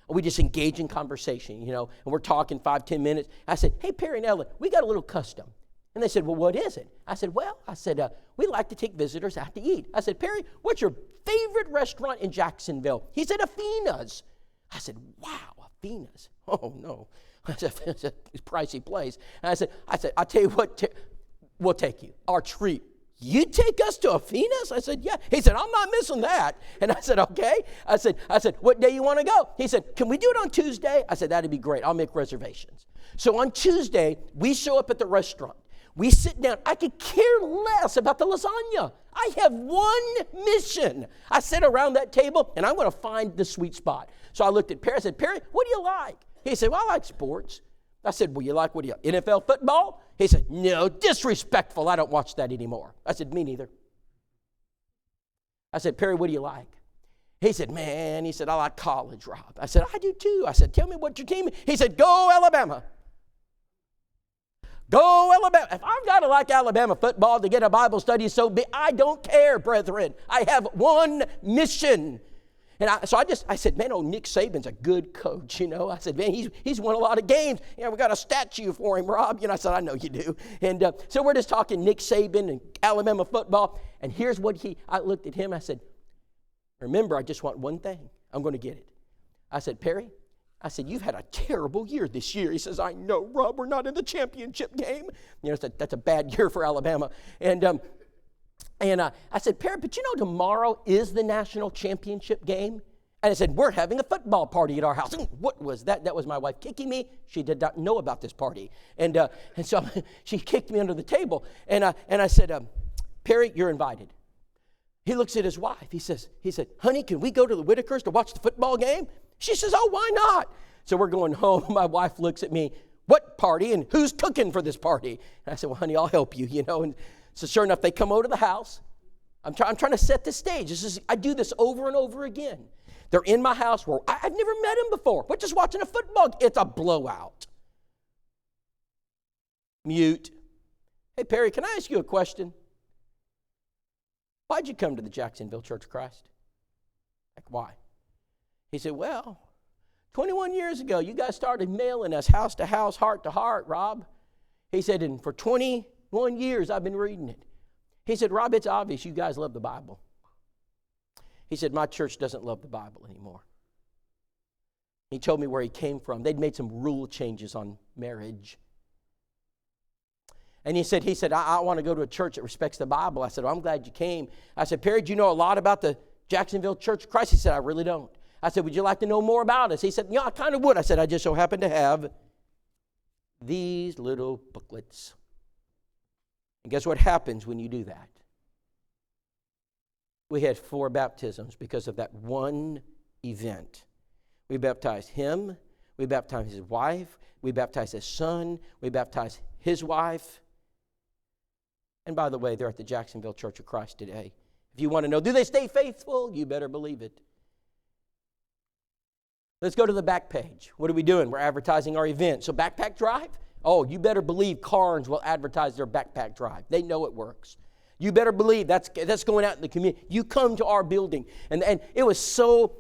We just engage in conversation, and we're talking 5-10 minutes. I said, hey, Perry and Ellen, we got a little custom. And they said, well, what is it? I said, we like to take visitors out to eat. I said, Perry, what's your favorite restaurant in Jacksonville? He said, Afina's. I said, wow, Afina's. Oh, no. It's a pricey place. And I said, I'll tell you what, we'll take you. Our treat. You take us to Afina's? I said, yeah. He said, I'm not missing that. And I said, okay. I said, what day you want to go? He said, can we do it on Tuesday? I said, that'd be great. I'll make reservations. So on Tuesday, we show up at the restaurant. We sit down. I could care less about the lasagna. I have one mission. I sit around that table, and I'm going to find the sweet spot. So I looked at Perry. I said, Perry, what do you like? He said, well, I like sports. I said, well, you like what do you, NFL football? He said, no, disrespectful. I don't watch that anymore. I said, me neither. I said, Perry, what do you like? He said, man, he said, I like college, Rob. I said, I do too. I said, tell me what your team is. He said, go Alabama. Go Alabama. If I've got to like Alabama football to get a Bible study so big, I don't care, brethren. I have one mission. And I said, man, Nick Saban's a good coach, you know. I said, man, he's won a lot of games. You know, we got a statue for him, Rob. You know, I said, I know you do. And so we're just talking Nick Saban and Alabama football. And here's what I looked at him. I said, remember, I just want one thing. I'm going to get it. I said, Perry, I said, you've had a terrible year this year. He says, I know, Rob, we're not in the championship game. You know, that's a bad year for Alabama. And I said, Perry, but you know tomorrow is the national championship game? And I said, we're having a football party at our house. And what was that? That was my wife kicking me. She did not know about this party. And so she kicked me under the table. And I said, Perry, you're invited. He looks at his wife. He said, honey, can we go to the Whitacres to watch the football game? She says, oh, why not? So we're going home. My wife looks at me, what party and who's cooking for this party? And I said, well, honey, I'll help you, you know. And so sure enough, they come over to the house. I'm trying to set the stage. I do this over and over again. They're in my house where I've never met them before. We're just watching a football. It's a blowout. Mute. Hey, Perry, can I ask you a question? Why'd you come to the Jacksonville Church of Christ? Like, why? He said, well, 21 years ago, you guys started mailing us house to house, heart to heart, Rob. He said, and for 21 years, I've been reading it. He said, Rob, it's obvious you guys love the Bible. He said, my church doesn't love the Bible anymore. He told me where he came from. They'd made some rule changes on marriage. And he said, I want to go to a church that respects the Bible. I said, well, I'm glad you came. I said, Perry, do you know a lot about the Jacksonville Church of Christ? He said, I really don't. I said, would you like to know more about us? He said, yeah, I kind of would. I said, I just so happen to have these little booklets. And guess what happens when you do that? We had 4 baptisms because of that one event. We baptized him. We baptized his wife. We baptized his son. We baptized his wife. And by the way, they're at the Jacksonville Church of Christ today. If you want to know, do they stay faithful? You better believe it. Let's go to the back page. What are we doing? We're advertising our event. So backpack drive? Oh, you better believe Carnes will advertise their backpack drive. They know it works. You better believe that's going out in the community. You come to our building. And it was so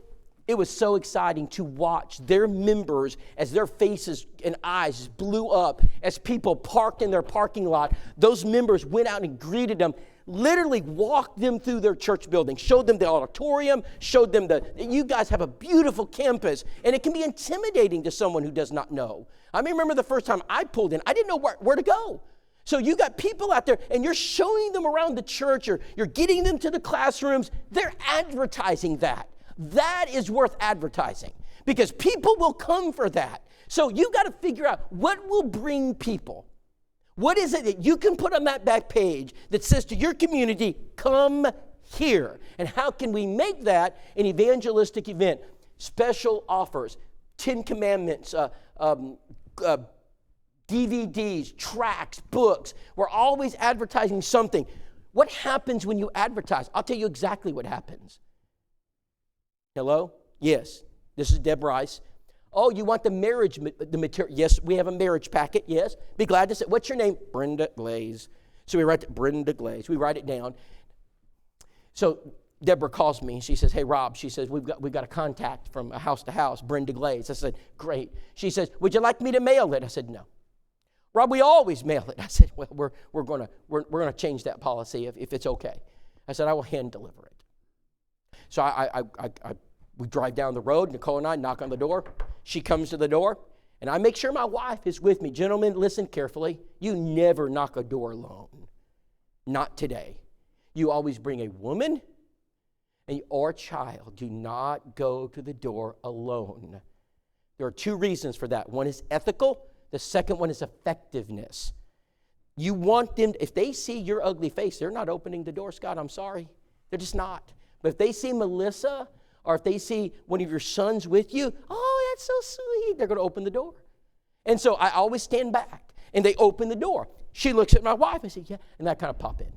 exciting to watch their members as their faces and eyes blew up as people parked in their parking lot. Those members went out and greeted them, literally walked them through their church building, showed them the auditorium, showed them you guys have a beautiful campus. And it can be intimidating to someone who does not know. I remember the first time I pulled in, I didn't know where to go. So you got people out there and you're showing them around the church, or you're getting them to the classrooms. They're advertising that. That is worth advertising because people will come for that. So you got to figure out what will bring people. What is it that you can put on that back page that says to your community, come here? And how can we make that an evangelistic event? Special offers, 10 Commandments, DVDs, tracts, books. We're always advertising something. What happens when you advertise? I'll tell you exactly what happens. Hello? Yes. This is Deb Rice. Oh, you want the material? Yes, we have a marriage packet. Yes. Be glad to say. What's your name? Brenda Glaze. So we write Brenda Glaze. We write it down. So Deborah calls me. She says, hey, Rob. She says, we've got a contact from a house to house, Brenda Glaze. I said, great. She says, would you like me to mail it? I said, no. Rob, we always mail it. I said, well, we're gonna change that policy if it's okay. I said, I will hand deliver it. So we drive down the road, Nicole and I knock on the door. She comes to the door, and I make sure my wife is with me. Gentlemen, listen carefully. You never knock a door alone. Not today. You always bring a woman or a child. Do not go to the door alone. There are 2 reasons for that. One is ethical. The second one is effectiveness. You want them, if they see your ugly face, they're not opening the door, Scott, I'm sorry. They're just not. But if they see Melissa, or if they see one of your sons with you, oh, that's so sweet, they're going to open the door. And so I always stand back, and they open the door. She looks at my wife and says, yeah, and I kind of pop in.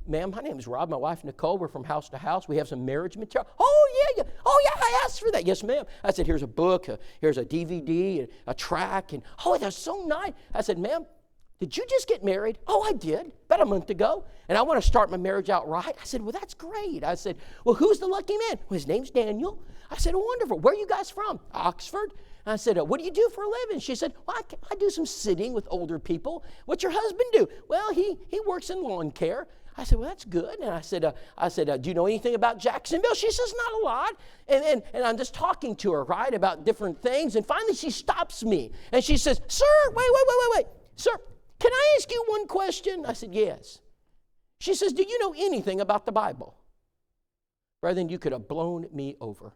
Ma'am, my name is Rob, my wife Nicole. We're from house to house. We have some marriage material. Oh, yeah. Oh, yeah, I asked for that. Yes, ma'am. I said, here's a book, here's a DVD, and a track. And, oh, that's so nice. I said, ma'am, did you just get married? Oh, I did, about a month ago. And I want to start my marriage out right. I said, well, that's great. I said, well, who's the lucky man? Well, his name's Daniel. I said, oh, wonderful. Where are you guys from? Oxford. I said, what do you do for a living? She said, well, I do some sitting with older people. What's your husband do? Well, he works in lawn care. I said, well, that's good. And I said, do you know anything about Jacksonville? She says, not a lot. And I'm just talking to her, right, about different things. And finally she stops me. And she says, sir, wait. Sir, can I ask you one question? I said, yes. She says, do you know anything about the Bible? Brethren, you could have blown me over.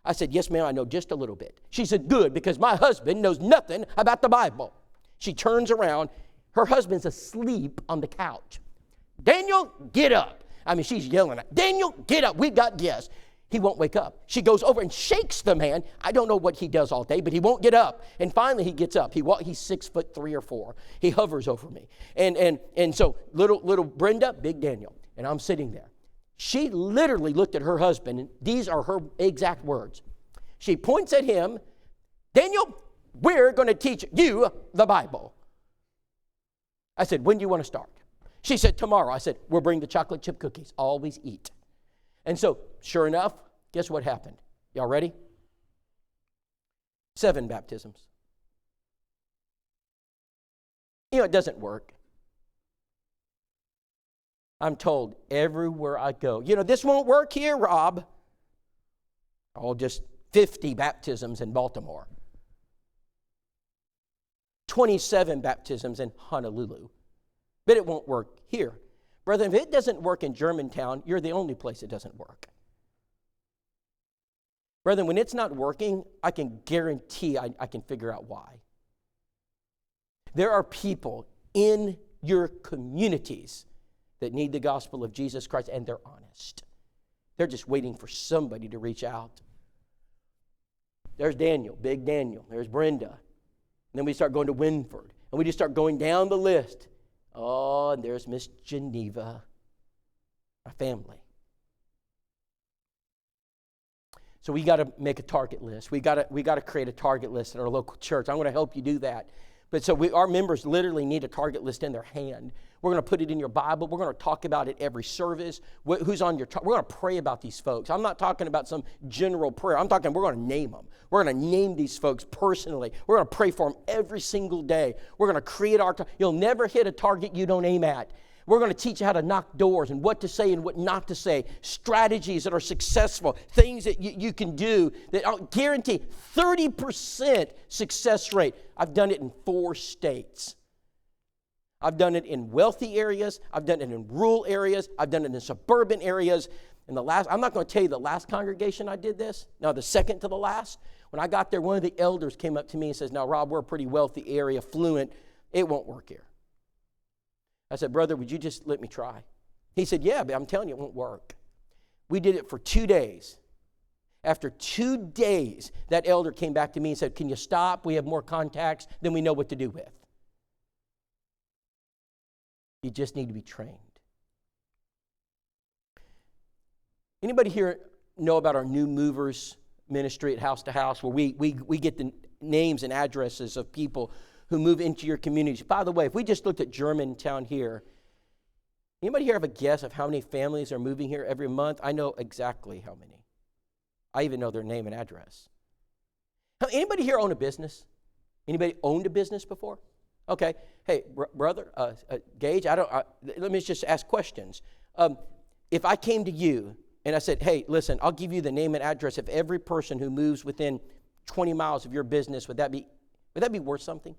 I said, yes, ma'am, I know just a little bit. She said, good, because my husband knows nothing about the Bible. She turns around. Her husband's asleep on the couch. Daniel, get up. I mean, she's yelling at Daniel, get up. We've got guests. He won't wake up. She goes over and shakes the man. I don't know what he does all day, but he won't get up. And finally he gets up. He's 6'3" or 4". He hovers over me. And so little Brenda, big Daniel. And I'm sitting there. She literally looked at her husband, and these are her exact words. She points at him, Daniel, we're going to teach you the Bible. I said, when do you want to start? She said, tomorrow. I said, we'll bring the chocolate chip cookies. Always eat. And so, sure enough, guess what happened? Y'all ready? 7 baptisms. You know, it doesn't work. I'm told everywhere I go, you know, this won't work here, Rob. Oh, just 50 baptisms in Baltimore. 27 baptisms in Honolulu. But it won't work here. Brother, if it doesn't work in Germantown, you're the only place it doesn't work. Brother, when it's not working, I can guarantee I can figure out why. There are people in your communities that need the gospel of Jesus Christ, and they're honest. They're just waiting for somebody to reach out. There's Daniel, big Daniel. There's Brenda. And then we start going to Winford. And we just start going down the list. Oh, and there's Miss Geneva, our family. So we got to make a target list. We got to create a target list at our local church. I'm going to help you do that. But so our members literally need a target list in their hand. We're going to put it in your Bible. We're going to talk about it every service. Who's on your? We're going to pray about these folks. I'm not talking about some general prayer. I'm talking we're going to name them. We're going to name these folks personally. We're going to pray for them every single day. We're going to create our. You'll never hit a target you don't aim at. We're going to teach you how to knock doors and what to say and what not to say. Strategies that are successful. Things that you can do that I'll guarantee 30% success rate. I've done it in 4 states. I've done it in wealthy areas. I've done it in rural areas. I've done it in suburban areas. I'm not going to tell you the last congregation I did this. No, the second to the last. When I got there, one of the elders came up to me and says, now, Rob, we're a pretty wealthy area, affluent. It won't work here. I said, brother, would you just let me try? He said, yeah, but I'm telling you, it won't work. We did it for 2 days. After 2 days, that elder came back to me and said, can you stop? We have more contacts than we know what to do with. You just need to be trained. Anybody here know about our New Movers ministry at House to House, where we get the names and addresses of people who move into your communities? By the way, if we just looked at Germantown here, anybody here have a guess of how many families are moving here every month? I know exactly how many. I even know their name and address. Anybody here own a business? Anybody owned a business before? Okay. Hey, brother, Gage, let me just ask questions. If I came to you and I said, hey, listen, I'll give you the name and address of every person who moves within 20 miles of your business, would that be worth something?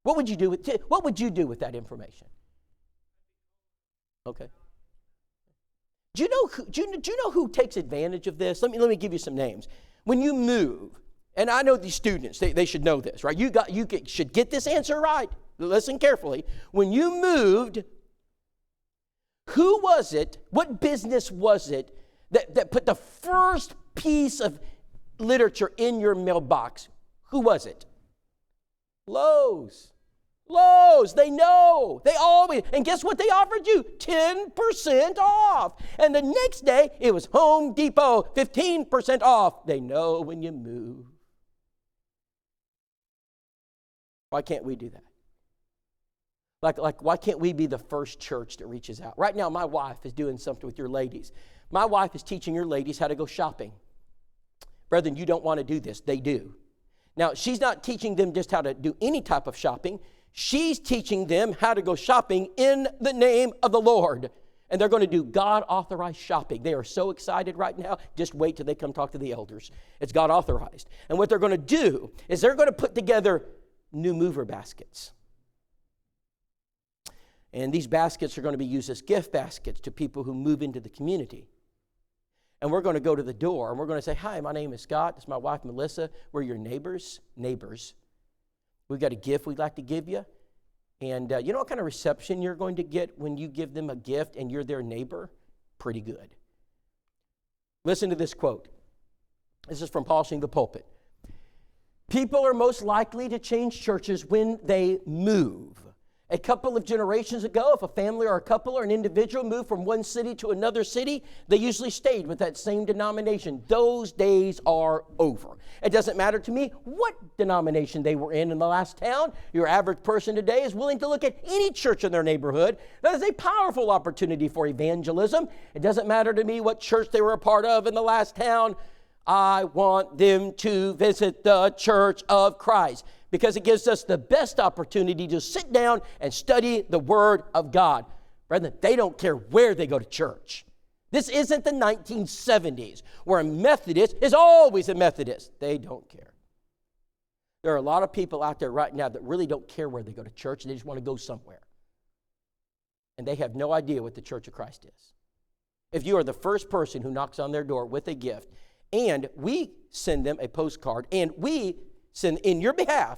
What would you do with that information? Okay. Do you know who takes advantage of this? Let me give you some names. When you move, and I know these students, they should know this, right? You should get this answer right. Listen carefully. When you moved, who was it, what business was it that put the first piece of literature in your mailbox? Who was it? Lowe's. Lowe's, they know. They always, and guess what they offered you? 10% off. And the next day, it was Home Depot, 15% off. They know when you move. Why can't we do that? Why can't we be the first church that reaches out? Right now, my wife is doing something with your ladies. My wife is teaching your ladies how to go shopping. Brethren, you don't want to do this. They do. Now, she's not teaching them just how to do any type of shopping. She's teaching them how to go shopping in the name of the Lord. And they're going to do God-authorized shopping. They are so excited right now. Just wait till they come talk to the elders. It's God-authorized. And what they're going to do is they're going to put together new mover baskets. And these baskets are going to be used as gift baskets to people who move into the community. And we're going to go to the door and we're going to say, hi, my name is Scott. This is my wife, Melissa. We're your neighbors. We've got a gift we'd like to give you. And you know what kind of reception you're going to get when you give them a gift and you're their neighbor? Pretty good. Listen to this quote. This is from Polishing the Pulpit. People are most likely to change churches when they move. A couple of generations ago, if a family or a couple or an individual moved from one city to another city, they usually stayed with that same denomination. Those days are over. It doesn't matter to me what denomination they were in the last town. Your average person today is willing to look at any church in their neighborhood. That is a powerful opportunity for evangelism. It doesn't matter to me what church they were a part of in the last town. I want them to visit the church of Christ, because it gives us the best opportunity to sit down and study the Word of God. Brethren, they don't care where they go to church. This isn't the 1970s, where a Methodist is always a Methodist. They don't care. There are a lot of people out there right now that really don't care where they go to church. They just want to go somewhere. And they have no idea what the Church of Christ is. If you are the first person who knocks on their door with a gift, and we send them a postcard, and we send in your behalf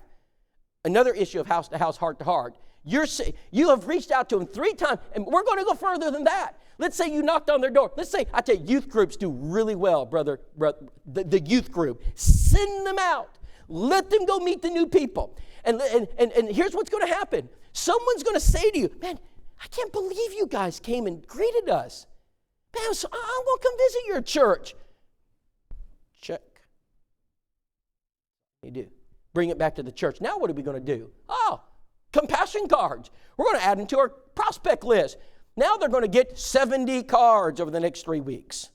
another issue of House to House, Heart to Heart, you have reached out to them 3 times, and we're going to go further than that. Let's say you knocked on their door. Let's say, I tell you, youth groups do really well, brother the youth group. Send them out. Let them go meet the new people. And here's what's going to happen. Someone's going to say to you, man, I can't believe you guys came and greeted us. Man, so I want to come visit your church. Check. You do. Bring it back to the church. Now what are we going to do? Oh, compassion cards. We're going to add them to our prospect list. Now they're going to get 70 cards over the next 3 weeks.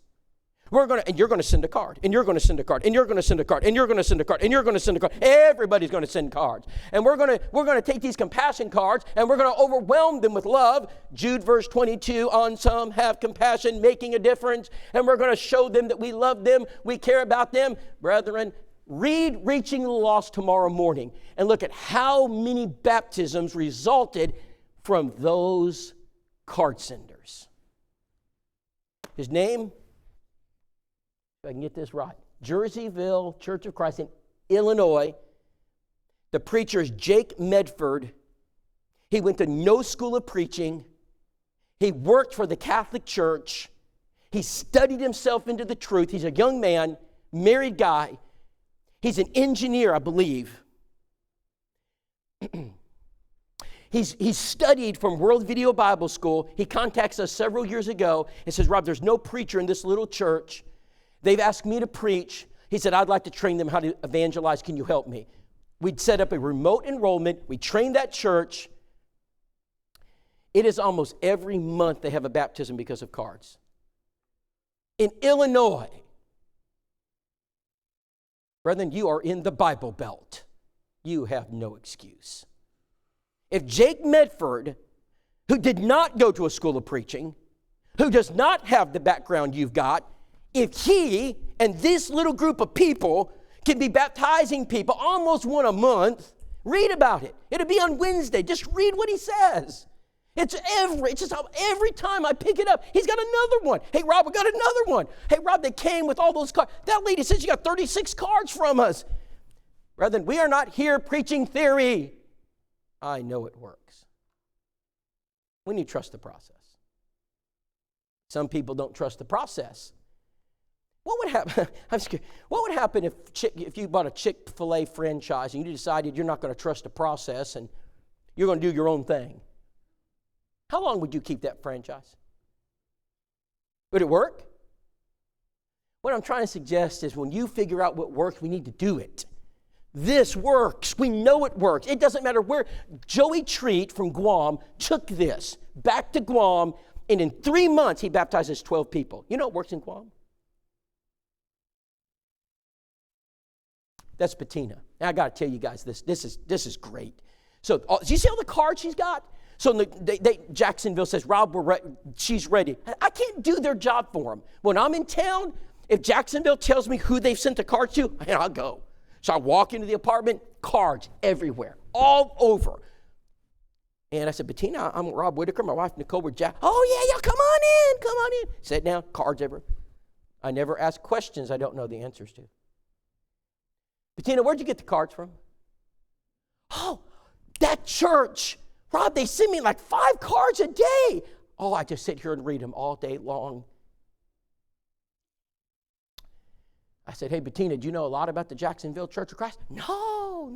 And you're going to send a card, and you're going to send a card, and you're going to send a card, and you're going to send a card, and you're going to send a card. Everybody's going to send cards. And we're going to take these compassion cards, and we're going to overwhelm them with love. Jude verse 22, on some have compassion, making a difference. And we're going to show them that we love them, we care about them. Brethren, read Reaching the Lost tomorrow morning and look at how many baptisms resulted from those card senders. His name, if I can get this right, Jerseyville Church of Christ in Illinois. The preacher is Jake Medford. He went to no school of preaching. He worked for the Catholic Church. He studied himself into the truth. He's a young man, married guy. He's an engineer, I believe. He's studied from World Video Bible School. He contacts us several years ago and says, Rob, there's no preacher in this little church. They've asked me to preach. He said, I'd like to train them how to evangelize. Can you help me? We'd set up a remote enrollment. We trained that church. It is almost every month they have a baptism because of cards. In Illinois, brethren, you are in the Bible Belt. You have no excuse. If Jake Medford, who did not go to a school of preaching, who does not have the background you've got, if he and this little group of people can be baptizing people almost one a month, read about it. It'll be on Wednesday. Just read what he says. It's just every time I pick it up, he's got another one. Hey, Rob, we got another one. Hey, Rob, they came with all those cards. That lady said she got 36 cards from us. Brethren, we are not here preaching theory. I know it works. When you trust the process. Some people don't trust the process. What would happen? I'm scared. What would happen if you bought a Chick-fil-A franchise and you decided you're not going to trust the process and you're going to do your own thing? How long would you keep that franchise? Would it work? What I'm trying to suggest is when you figure out what works, we need to do it. This works. We know it works. It doesn't matter where. Joey Treat from Guam took this back to Guam, and in 3 months, he baptizes 12 people. You know what works in Guam? That's Bettina. Now, I got to tell you guys this. This is great. So, do you see all the cards she's got? So Jacksonville says, Rob, she's ready. I can't do their job for them. When I'm in town, if Jacksonville tells me who they've sent the cards to, I'll go. So I walk into the apartment, cards everywhere, all over. And I said, Bettina, I'm Rob Whitacre. My wife, Nicole, we're Jack. Oh, yeah, come on in. Sit down, cards everywhere. I never ask questions I don't know the answers to. Bettina, where'd you get the cards from? Oh, that church. Rob, they send me like 5 cards a day. Oh, I just sit here and read them all day long. I said, hey, Bettina, do you know a lot about the Jacksonville Church of Christ? No.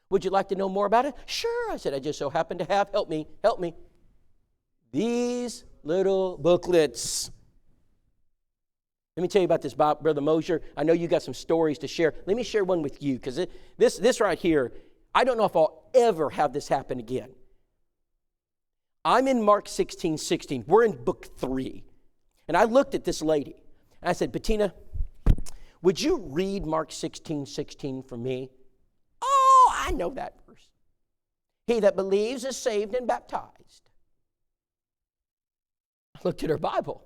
Would you like to know more about it? Sure. I said, I just so happen to have, help me, these little booklets. Let me tell you about this, Brother Mosier. I know you got some stories to share. Let me share one with you, because this right here, I don't know if I'll ever have this happen again. I'm in Mark 16:16. We're in book 3. And I looked at this lady. And I said, Bettina, would you read Mark 16:16 for me? Oh, I know that verse. He that believes is saved and baptized. I looked at her Bible.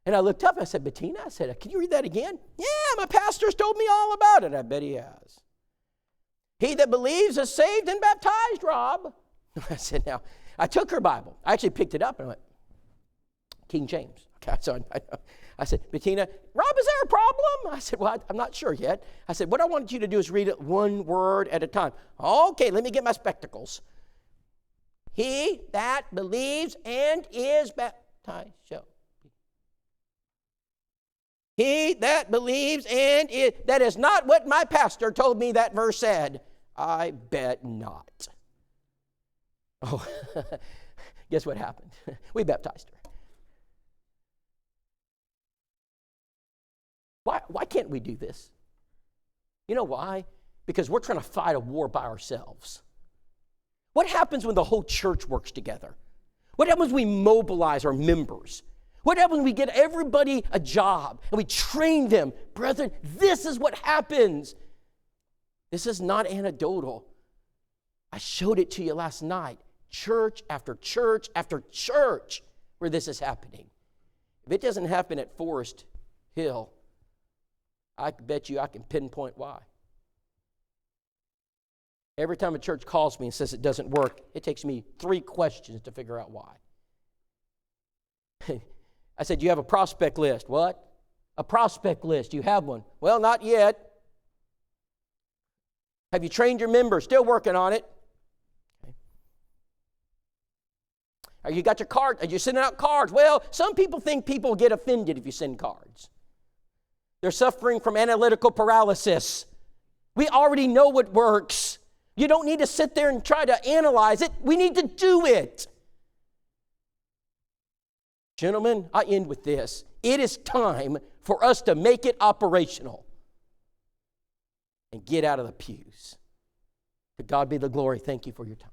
And I looked up and I said, Bettina, I said, can you read that again? Yeah, my pastor's told me all about it. I bet he has. He that believes is saved and baptized, Rob. I said, now, I took her Bible. I actually picked it up and I went, King James. Okay, so I said, Bettina, Rob, is there a problem? I said, well, I'm not sure yet. I said, what I want you to do is read it one word at a time. Okay, let me get my spectacles. He that believes and is baptized shall. He that believes and is. That is not what my pastor told me that verse said. I bet not. Oh, guess what happened? We baptized her. Why can't we do this? You know why? Because we're trying to fight a war by ourselves. What happens when the whole church works together? What happens when we mobilize our members? What happens when we get everybody a job and we train them? Brethren, this is what happens. This is not anecdotal. I showed it to you last night. Church after church after church where this is happening. If it doesn't happen at Forest Hill, I bet you I can pinpoint why. Every time a church calls me and says it doesn't work, it takes me 3 questions to figure out why. I said, you have a prospect list. What? A prospect list. You have one. Well, not yet. Have you trained your members? Still working on it. Okay. Are you got your cards? Are you sending out cards? Well, some people think people get offended if you send cards. They're suffering from analytical paralysis. We already know what works. You don't need to sit there and try to analyze it. We need to do it. Gentlemen, I end with this. It is time for us to make it operational and get out of the pews. To God be the glory. Thank you for your time.